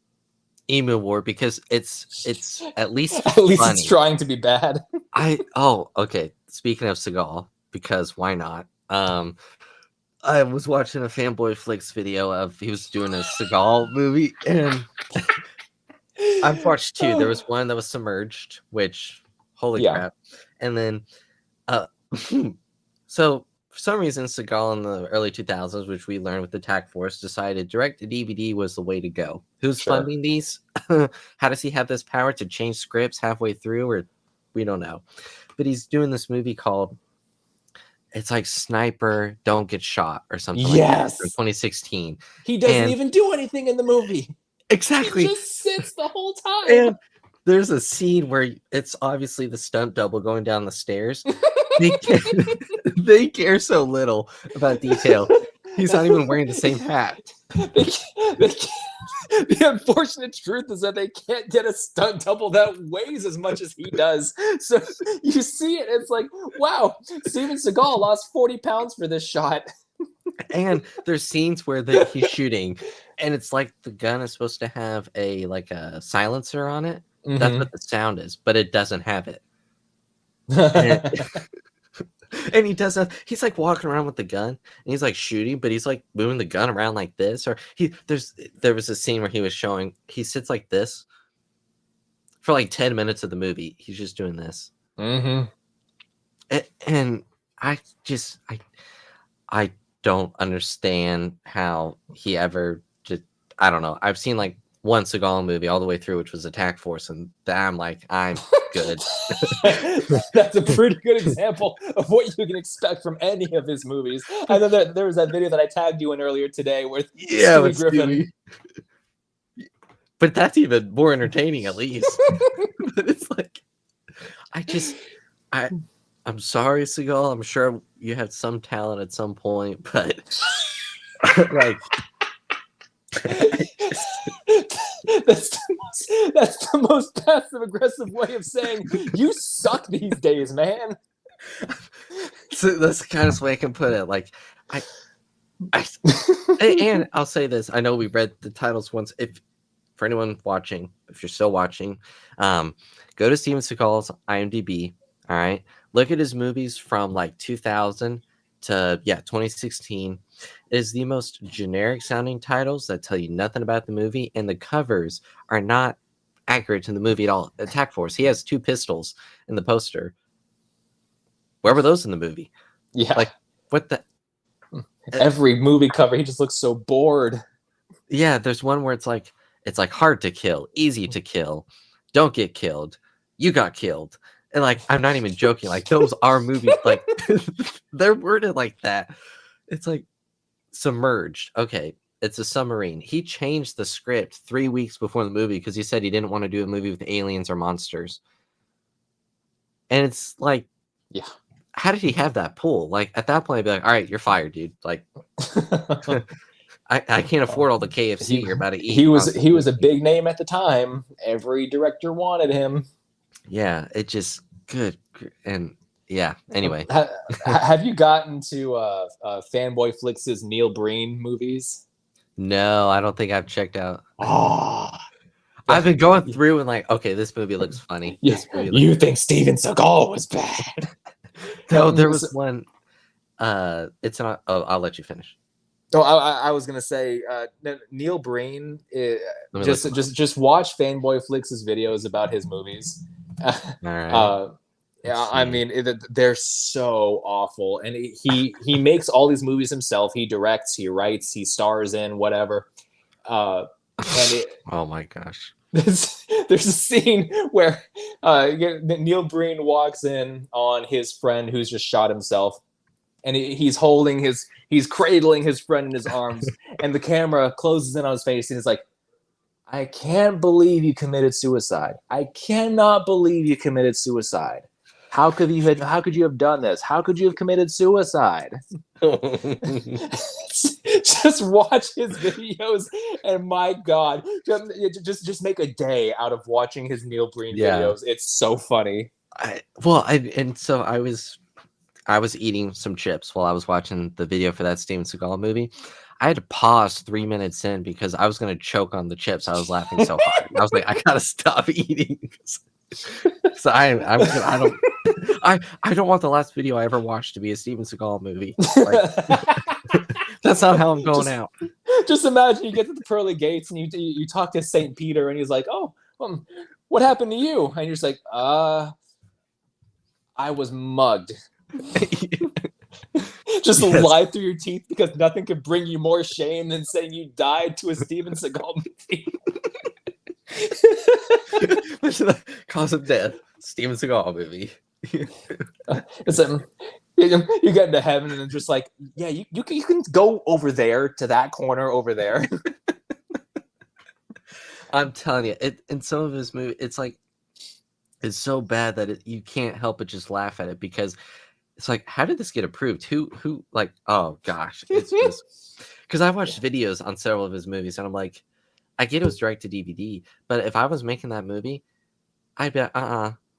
Emu War because it's at least At least it's funny. trying to be bad. Okay. Speaking of Seagal, because why not? I was watching a Fanboy Flicks video of he was doing a Seagal movie, and I've watched 2. There was one that was Submerged, which holy Yeah. crap, and then uh, so For some reason, Seagal in the early 2000s, which we learned with the TAC Force, decided direct to DVD was the way to go. Who's Sure. funding these? How does he have this power to change scripts halfway through? Or we don't know. But he's doing this movie called, it's like Sniper Don't Get Shot or something like that from Yes. 2016. He doesn't And- even do anything in the movie. Exactly. He just sits the whole time. And there's a scene where it's obviously the stunt double going down the stairs. They care so little about detail. He's not even wearing the same hat. They can't- the unfortunate truth is that they can't get a stunt double that weighs as much as he does. So you see it, it's like, wow, Steven Seagal lost 40 pounds for this shot. And there's scenes where he's shooting, and it's like the gun is supposed to have a silencer on it. That's what the sound is, but it doesn't have it. And he does that. He's like walking around with the gun, and he's like shooting, but he's like moving the gun around like this. Or there was a scene where he sits like this for like 10 minutes of the movie. He's just doing this. And I don't understand how he ever just, I don't know. I've seen like one Seagal movie all the way through, which was Attack Force, and I'm like, I'm good. That's a pretty good example of what you can expect from any of his movies. And then there was that video that I tagged you in earlier today with Stewie Griffin. But that's even more entertaining, at least. But it's like, I'm sorry, Seagal. I'm sure you had some talent at some point, but like, that's the most passive aggressive way of saying you suck these days, man. So that's the kindest way I can put it. Like, and I'll say this: I know we read the titles once. If for anyone watching, if you're still watching, go to Steven Seagal's IMDb. All right, look at his movies from like 2000 to 2016. It is the most generic sounding titles that tell you nothing about the movie, and the covers are not accurate to the movie at all. Attack Force, he has 2 pistols in the poster. Where were those in the movie? Yeah, like what the? Every movie cover, he just looks so bored. Yeah, there's one where it's like hard to kill, easy to kill, don't get killed, you got killed. And like, I'm not even joking. Like, those are movies. Like, they're worded like that. It's like Submerged. Okay, it's a submarine. He changed the script 3 weeks before the movie because he said he didn't want to do a movie with aliens or monsters. And it's like, yeah, how did he have that pull? Like, at that point, I'd be like, all right, you're fired, dude. Like, I can't afford all the KFC you're about to eat. He was a big name at the time. Every director wanted him. Yeah, it just good. And yeah, anyway. Have you gotten to Fanboy Flix' Neil Breen movies? No, I don't think I've checked out. Oh, I've been going through and like, okay, this movie looks funny. Yeah, you think Steven Seagal was bad? No, there was one. It's not. Oh, I'll let you finish. Oh, I was gonna say Neil Breen. Just watch Fanboy Flix' videos about his movies. All right. Yeah, I mean they're so awful, and he makes all these movies himself. He directs, he writes, he stars in whatever. Oh my gosh. There's a scene where Neil Breen walks in on his friend who's just shot himself, and he's cradling his friend in his arms, and the camera closes in on his face, and he's like, I can't believe you committed suicide. I cannot believe you committed suicide. How could you have done this? How could you have committed suicide? Just watch his videos, and my God, just make a day out of watching his Neil Breen videos. It's so funny. I was eating some chips while I was watching the video for that Steven Seagal movie. I had to pause 3 minutes in because I was going to choke on the chips. I was laughing so hard. I was like, I gotta stop eating. So I don't want the last video I ever watched to be a Steven Seagal movie. Like, that's not how I'm going out. Just imagine you get to the pearly gates and you talk to St. Peter and he's like, oh, what happened to you? And you're just like, I was mugged. Just Yes. lie through your teeth because nothing could bring you more shame than saying you died to a Steven Seagal movie. Cause of death. Steven Seagal movie. It's you get into heaven and it's just like, yeah, you can go over there to that corner over there. I'm telling you, in some of his movies, it's like it's so bad that you can't help but just laugh at it because it's like, how did this get approved? Who like? Oh gosh, it's just because I watched videos on several of his movies and I'm like, I get it was direct to DVD, but if I was making that movie, I'd be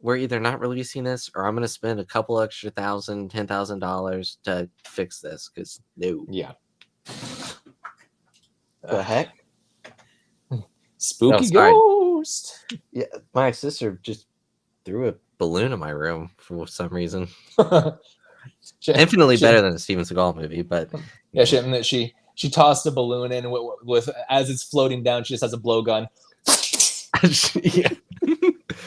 we're either not releasing this or I'm going to spend a couple extra $10,000 to fix this because no. Yeah. The heck? Spooky sorry. ghost. Yeah, my sister just threw a balloon in my room for some reason. Infinitely better than a Steven Seagal movie, but yeah, she tossed a balloon in with as it's floating down. She just has a blowgun. Yeah.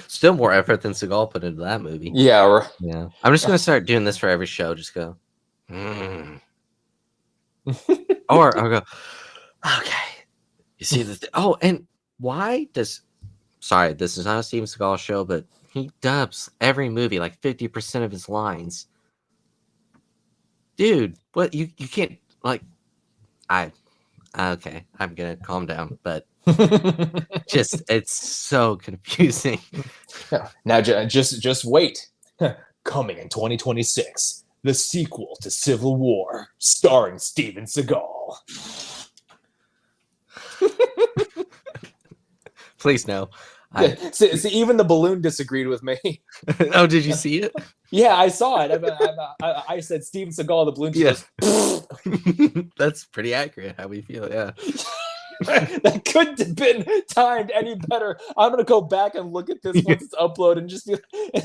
Still more effort than Seagal put into that movie. Yeah, yeah. I'm just gonna start doing this for every show. Just go, or I'll go. Okay, you see this? Oh, and why does? Sorry, this is not a Steven Seagal show, but he dubs every movie like 50% of his lines. Dude, what you can't like? Okay, I'm gonna calm down, but just it's so confusing. Now just wait. Coming in 2026, the sequel to Civil War, starring Steven Seagal. Please no. See, even the balloon disagreed with me. Oh, did you see it? Yeah, I saw it. I said Steven Seagal, the balloon. Yeah. That's pretty accurate how we feel, yeah. That couldn't have been timed any better. I'm gonna go back and look at this once it's uploaded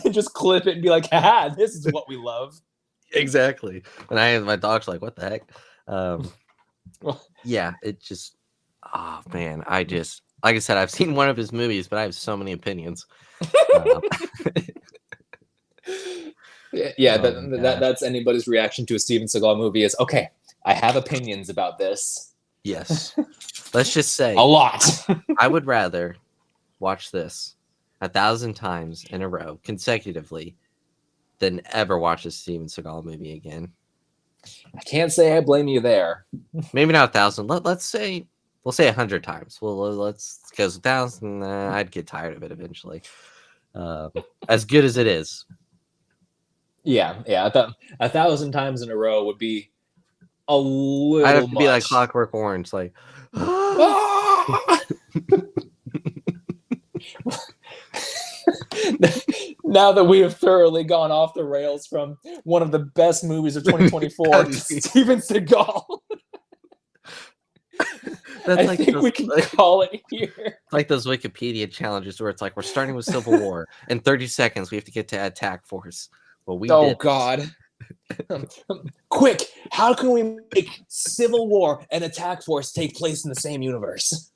and just clip it and be like, haha, this is what we love. Exactly. And my dog's like, what the heck? Yeah, it just oh man, like I said, I've seen one of his movies, but I have so many opinions. Yeah, that's anybody's reaction to a Steven Seagal movie is, okay, I have opinions about this. Yes. Let's just say a lot. I would rather watch this 1,000 times in a row consecutively than ever watch a Steven Seagal movie again. I can't say I blame you there. Maybe not 1,000. Let's say 100 times. Well, let's because 1,000, I'd get tired of it eventually. As good as it is. Yeah. 1,000 times in a row would be a little. I'd have to much. be like Clockwork Orange, like. Now that we have thoroughly gone off the rails from one of the best movies of 2024 to Steven Seagal, I think we can call it here. Like those Wikipedia challenges where it's like we're starting with Civil War. In 30 seconds, we have to get to Attack Force. Well, we did. God. Quick, how can we make Civil War and Attack Force take place in the same universe?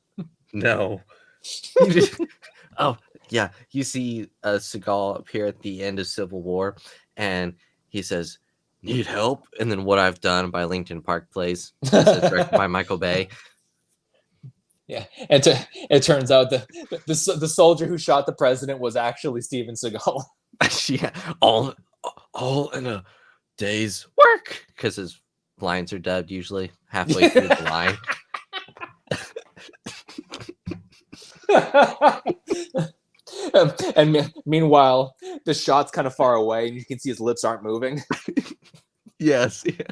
No. Oh, yeah. You see Seagal appear at the end of Civil War, and he says, "Need help?" And then What I've Done by Linkin Park plays. Directed by Michael Bay. Yeah, and it turns out the soldier who shot the president was actually Steven Seagal. Yeah, all in a day's work, because his lines are dubbed usually halfway through the line. And meanwhile, the shot's kind of far away, and you can see his lips aren't moving. Yes. Yeah.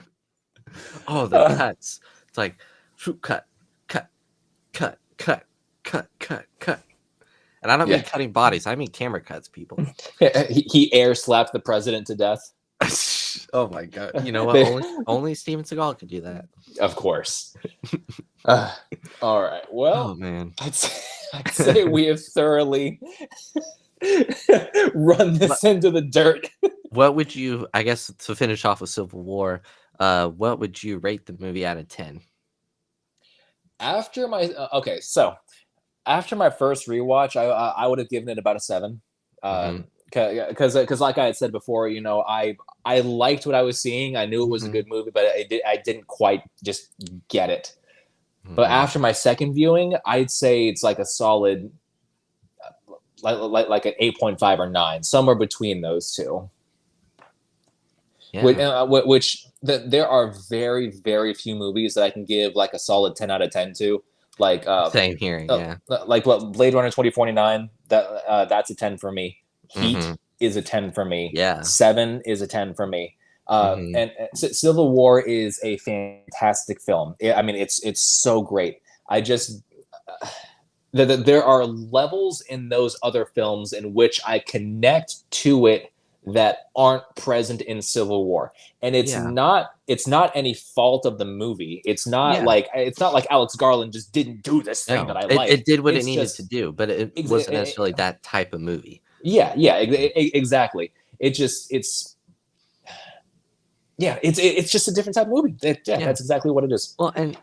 Oh, the cuts. It's like cut. And I don't mean cutting bodies. I mean camera cuts, people. He air slapped the president to death. Oh my god! You know what? Only Steven Seagal could do that. Of course. All right. Well, oh man, I'd say we have thoroughly run this into the dirt. What would you? I guess to finish off with Civil War, what would you rate the movie out of 10? After my after my first rewatch, I would have given it about a 7. because like I had said before, you know, I liked what I was seeing. I knew it was a Mhm, good movie, but I didn't quite just get it. But mhm. after my second viewing, I'd say it's like a solid like an 8.5 or 9, somewhere between those two. Yeah, Which there are very very few movies that I can give like a solid 10 out of 10 to. Like same here. Yeah. like what Blade Runner 2049, that's a 10 for me. Heat Mhm. is a 10 for me. Yeah. Seven is a 10 for me. Mhm. And Civil War is a fantastic film. I mean, it's so great. I just there are levels in those other films in which I connect to it that aren't present in Civil War. And Yeah. it's not any fault of the movie. Yeah. It's not like Alex Garland just didn't do this thing that No, I it like. did what it It's needed to just do, but it ex- wasn't necessarily that type of movie. yeah, yeah, exactly. It's yeah, it's just a different type of movie. Yeah, Yeah. that's exactly what it is. Well, and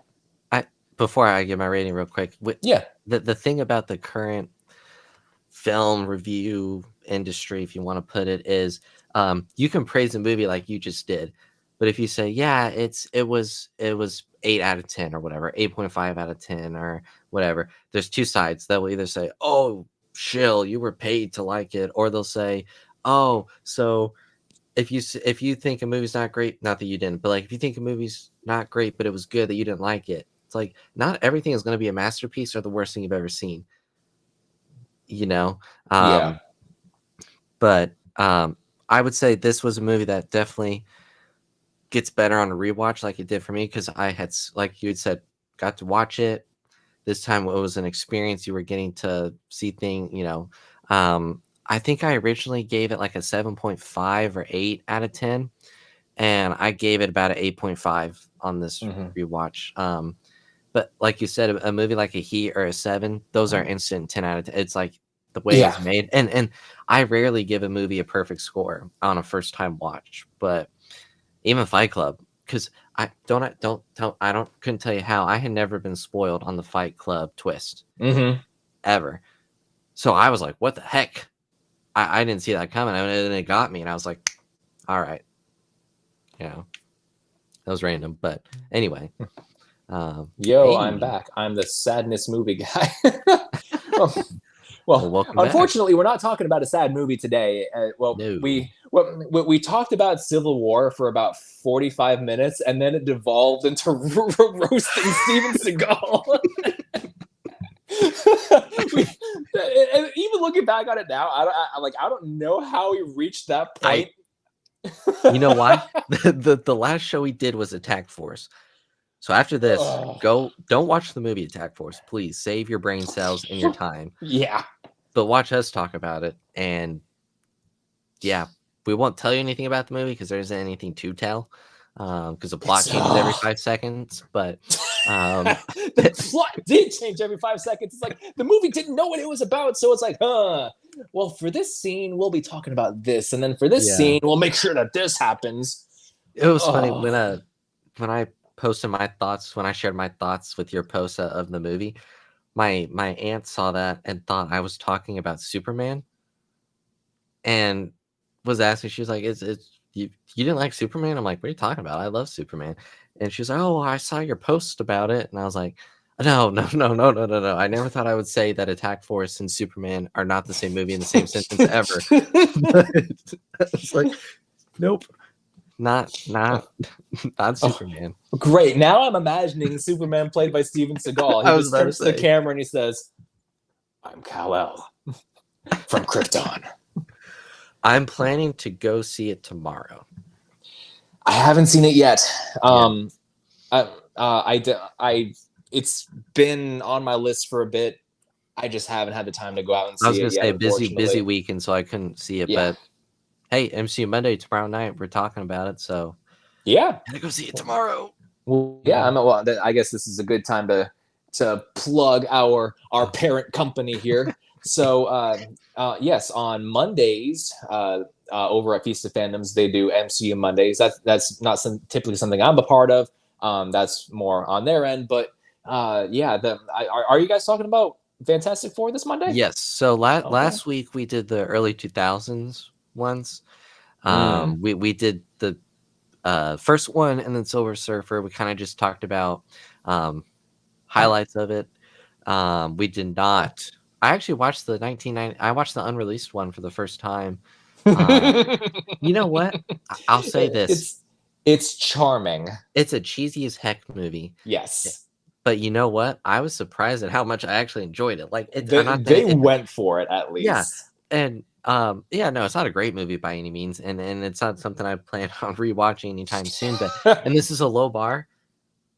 I before I give my rating real quick, Yeah. the thing about the current film review industry, if you want to put it, is you can praise a movie like you just did, but if you say, yeah, it was 8 out of 10 or whatever, 8.5 out of 10 or whatever, there's two sides that will either say, oh, shill, you were paid to like it, or they'll say, oh, so if you think a movie's not great, not that you didn't, but like if you think a movie's not great but it was good that you didn't like it, it's like not everything is going to be a masterpiece or the worst thing you've ever seen, you know. Yeah. um but I would say this was a movie that definitely gets better on a rewatch, like it did for me, because I had, like you had said, got to watch it this time. It was an experience. You were getting to see things, you know. I think I originally gave it like a 7.5 or 8 out of 10, and I gave it about an 8.5 on this Hmm. rewatch. But like you said, a movie like a Heat or a Seven, those are instant 10 out of 10. It's like the way it Yeah. was made. And I rarely give a movie a perfect score on a first time watch, but even Fight Club, because I don't couldn't tell you how I had never been spoiled on the Fight Club twist Hmm. ever. So I was like, what the heck? I didn't see that coming, and it got me, and I was like, all right, you know, that was random. But anyway, Yo, I'm hey, back. I'm the sadness movie guy. well, well, well, welcome back. unfortunately, we're not talking about a sad movie today. No. We talked about Civil War for about 45 minutes, and then it devolved into roasting Steven Seagal. And even looking back on it now, I don't know how we reached that I point. You know why? The last show we did was Attack Force. So after this, Ugh. don't watch the movie Attack Force. Please save your brain cells and your time. Yeah. But watch us talk about it. And yeah, we won't tell you anything about the movie because there isn't anything to tell. Because the plot It's changes every 5 seconds. But the plot did change every 5 seconds. It's like the movie didn't know what it was about, so it's like, well, for this scene, we'll be talking about this, and then for this yeah, scene, we'll make sure that this happens. it was funny Oh, when I posted my thoughts, when I shared my thoughts with your post of the movie. My aunt saw that and thought I was talking about Superman, and was asking, she was like, "Is you didn't like Superman?" I'm like, "What are you talking about? I love Superman." And she was like, "Oh, I saw your post about it." And I was like, "No, no, no, no, no, no, no. I never thought I would say that Attack Force and Superman are not the same movie in the same sentence ever." But it's like, nope, not not oh, Superman. great! Now I'm imagining Superman played by Steven Seagal. He I was just about to turns to the say, camera and he says, "I'm Kal-El from Krypton." I'm planning to go see it tomorrow. I haven't seen it yet. Yeah. I, I, it's been on my list for a bit. I just haven't had the time to go out and I was see gonna it yet, say busy unfortunately. weekend, so I couldn't see it. Yeah. But hey, MCU Monday tomorrow night. We're talking about it, so Yeah. gotta go see it tomorrow. Well, You yeah. know, I guess this is a good time to plug our parent company here. So, yes, on Mondays, over at Feast of Fandoms, they do MCU Mondays. That's not typically something I'm a part of. That's more on their end, but yeah. Are you guys talking about Fantastic Four this Monday? Yes. So Okay. last week we did the early 2000s ones. Mm. We did the first one and then Silver Surfer. We kind of just talked about highlights of it. We did not. I actually watched the 1990. I watched the unreleased one for the first time. You know what? I'll say this: it's charming. it's a cheesy as heck movie. Yes. But you know what? I was surprised at how much I actually enjoyed it. Like I'm They, not saying they went for it at yeah, least. and yeah, no, it's not a great movie by any means, and it's not something I plan on rewatching anytime soon. But and this is a low bar.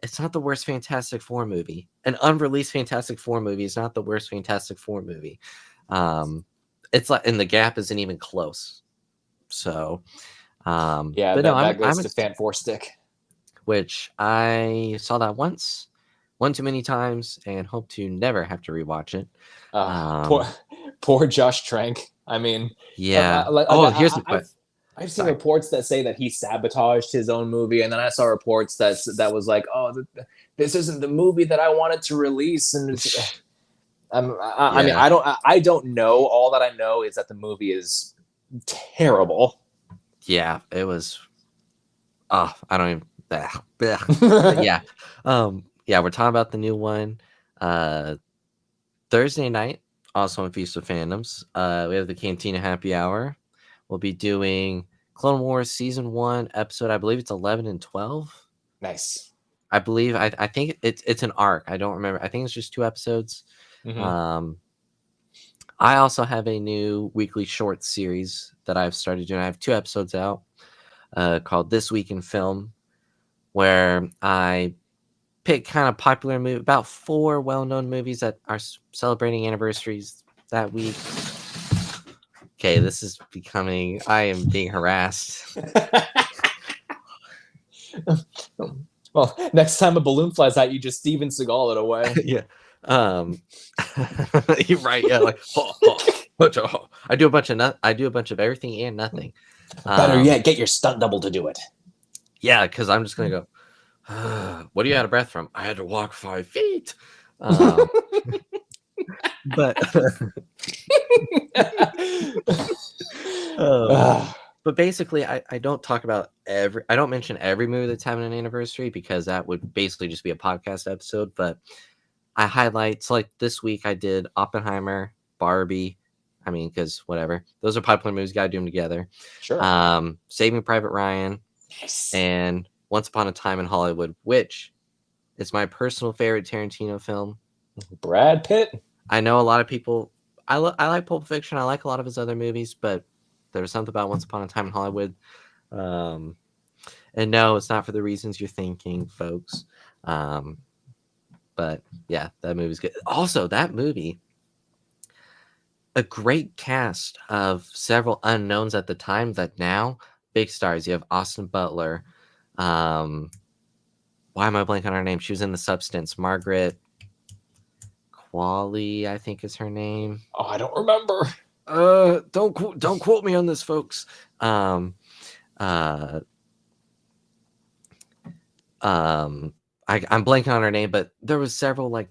It's not the worst Fantastic Four movie. An unreleased Fantastic Four movie is not the worst Fantastic Four movie. It's like, and the gap isn't even close. So, yeah, but that, no, that goes I'm to Fan Four Stick. which I saw that once, one too many times, and hope to never have to rewatch it. Poor Josh Trank. I mean, Yeah. Here's the question. I've seen reports that say that he sabotaged his own movie, and then I saw reports that was like, oh, this isn't the movie that I wanted to release, and I mean, I don't know. All that I know is that the movie is terrible. Yeah, it was. Oh, I don't even. But yeah, yeah, we're talking about the new one. Thursday night, also on Feast of Fandoms. We have the Cantina Happy Hour. We'll be doing Clone Wars Season 1, episode, I believe it's 11 and 12. Nice. I believe, I think it's an arc. I don't remember. I think it's just 2 episodes. Mm-hmm. I also have a new weekly short series that I've started doing. I have 2 episodes out called This Week in Film, where I pick kind of popular movie, about 4 well-known movies that are celebrating anniversaries that week. Okay, this is becoming. I am being harassed. Well, next time a balloon flies out, you just Steven Seagal it away. Yeah. You're right. Yeah, like I do a bunch of everything and nothing. Better yet, get your stunt double to do it. Yeah, because I'm just gonna go. What are you out of breath from? I had to walk 5 feet. But but basically, I don't talk about I don't mention every movie that's having an anniversary because that would basically just be a podcast episode. But I highlight, so like this week I did Oppenheimer, Barbie. I mean, because whatever, those are popular movies. Got to do them together. Sure. Saving Private Ryan, Yes. and Once Upon a Time in Hollywood, which is my personal favorite Tarantino film. Brad Pitt. I know a lot of people. I like Pulp Fiction. I like a lot of his other movies, but there's something about Once Upon a Time in Hollywood. And no, it's not for the reasons you're thinking, folks. But yeah, that movie's good. Also, that movie, a great cast of several unknowns at the time that now big stars. You have Austin Butler. Why am I blanking on her name? She was in The Substance. Margaret Qualley, I think is her name. Oh, I don't remember. Don't quote me on this, folks. I'm blanking on her name, but there was several like,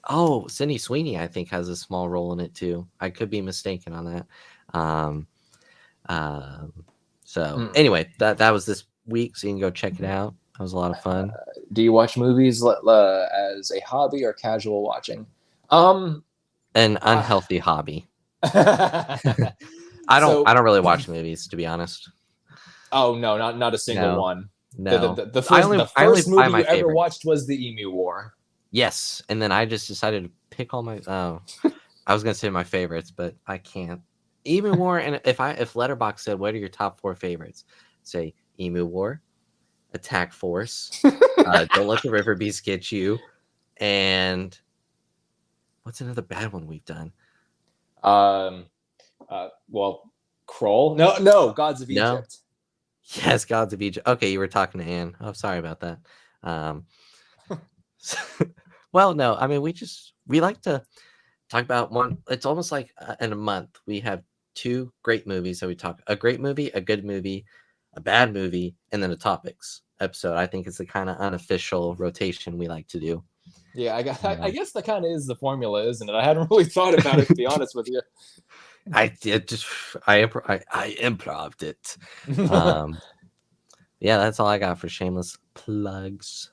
oh, Sydney Sweeney, I think, has a small role in it too. I could be mistaken on that. So anyway, that was this week, so you can go check it out. That was a lot of fun. Do you watch movies as a hobby or casual watching? An unhealthy hobby. I don't really watch movies, to be honest. Oh no, not a single one. No. The first movie you ever watched was The Emu War. Yes, and then I just decided to pick all my. I was gonna say my favorites, but I can't. Emu War, and if Letterboxd said, "What are your top 4 favorites?" Say Emu War, Attack Force, Don't Let the River Beast Get You, and what's another bad one we've done? Well, Kroll. No, Gods of Egypt. Yes, Gods of Egypt. Okay, you were talking to Anne. Oh, sorry about that. Well, no, I mean, we like to talk about one. It's almost like in a month we have 2 great movies that we talk. A great movie, a good movie, a bad movie, and then a topics episode. I think it's the kind of unofficial rotation we like to do. Yeah, Yeah. I guess that kind of is the formula, isn't it? I hadn't really thought about it, to be honest with you. I did just I improved it. Um, yeah, that's all I got for shameless plugs.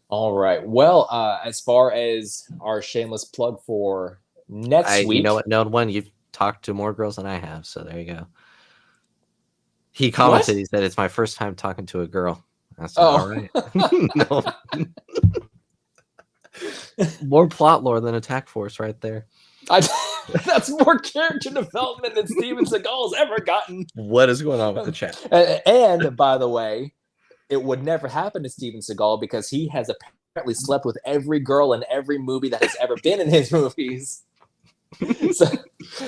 All right. Well, as far as our shameless plug for next You know week, what? No one, you've talked to more girls than I have, so there you go. He what? commented, he said, "It's my first time talking to a girl." I said, "All Oh, right." No, more plot lore than Attack Force right there. that's more character development than Steven Seagal's ever gotten. What is going on with the chat? And by the way, it would never happen to Steven Seagal because he has apparently slept with every girl in every movie that has ever been in his movies. So,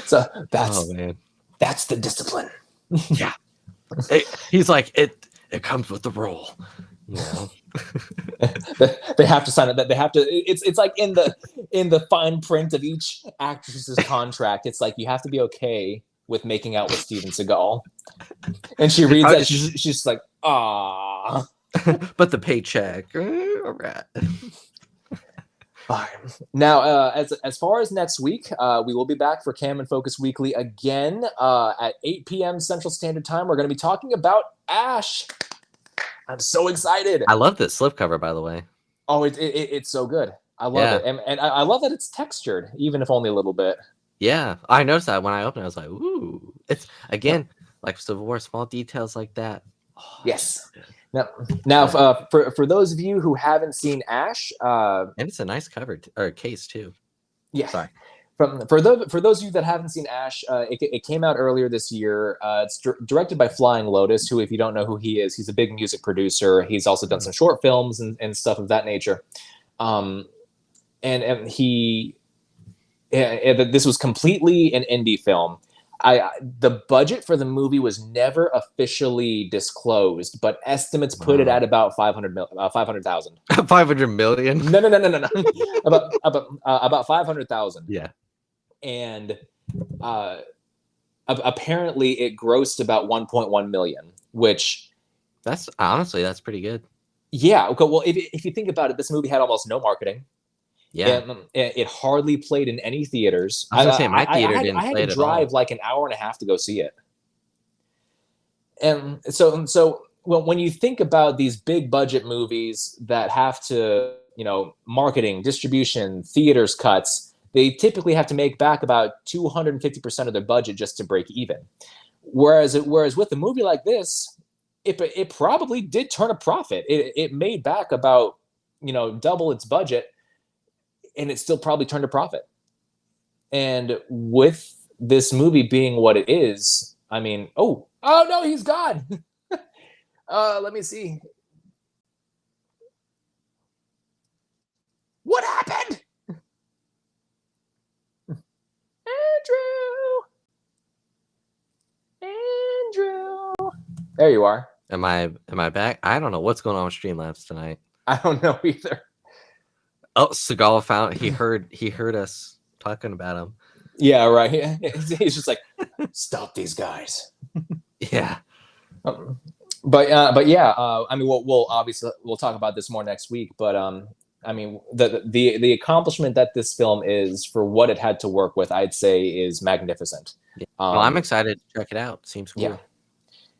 so Oh man, that's the discipline. yeah. He's like it comes with the role, you know. They have to sign it. That they have to. It's like in the fine print of each actress's contract. It's like you have to be okay with making out with Steven Seagal. And she reads that. She's just like, ah. But the paycheck, all right. Fine. Now, as far as next week, we will be back for Cam and Focus Weekly again at 8 p.m. Central Standard Time. We're going to be talking about Ash. I'm so excited. I love this slipcover, by the way. Oh, it's so good. I love it, and I love that it's textured, even if only a little bit. Yeah, I noticed that when I opened it. I was like, "Ooh!" It's again like Civil War, small details like that. Oh, yes. Now, for those of you who haven't seen Ash, and it's a nice cover or case too. Yeah. Sorry. For those of you that haven't seen Ash, it came out earlier this year. It's directed by Flying Lotus, who, if you don't know who he is, he's a big music producer. He's also done some short films and stuff of that nature. And this was completely an indie film. The budget for the movie was never officially disclosed, but estimates put it at about 500,000. 500 million? No. about 500,000. Yeah. And apparently it grossed about 1.1 million, which that's pretty good. Yeah. Okay. Well, if you think about it, this movie had almost no marketing. Yeah. It hardly played in any theaters. I was gonna say my theater didn't play it at all. I had to drive like an hour and a half to go see it. And so when you think about these big budget movies that have to, marketing, distribution, theaters cuts, they typically have to make back about 250% of their budget just to break even. Whereas with a movie like this, it probably did turn a profit. It made back about, double its budget, and it still probably turned a profit. And with this movie being what it is, I mean, oh no, he's gone. Let me see. What happened? Andrew. There you are. Am I back? I don't know what's going on with Streamlabs tonight. I don't know either. Oh, Seagal he heard us talking about him. Yeah, right. He's just like, stop these guys. Yeah. But yeah, I mean, we'll talk about this more next week. But I mean, the accomplishment that this film is for what it had to work with, I'd say, is magnificent. Yeah. Well, I'm excited to check it out. Seems cool. Yeah.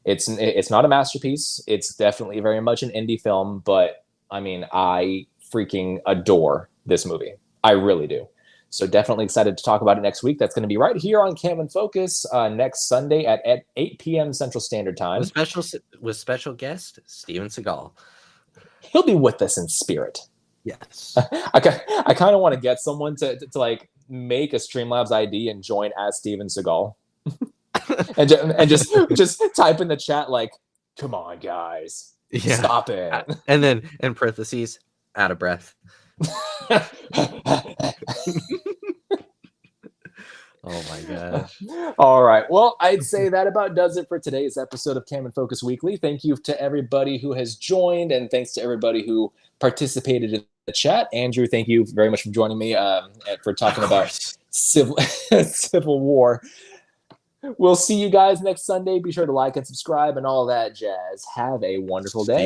It's not a masterpiece. It's definitely very much an indie film, but I mean, I freaking adore this movie. I really do. So definitely excited to talk about it next week. That's going to be right here on Cam and Focus next Sunday at 8 p.m. Central Standard Time. With special guest Steven Seagal. He'll be with us in spirit. Yes. I kind of want to get someone to like make a Streamlabs ID and join as Steven Seagal. and just type in the chat like, come on, guys. Yeah. Stop it. And then in parentheses, out of breath. Oh my gosh. All right. Well, I'd say that about does it for today's episode of Cam and Focus Weekly. Thank you to everybody who has joined, and thanks to everybody who participated in the chat. Andrew, thank you very much for joining me for talking about Civil War. We'll see you guys next Sunday. Be sure to like and subscribe and all that jazz. Have a wonderful day.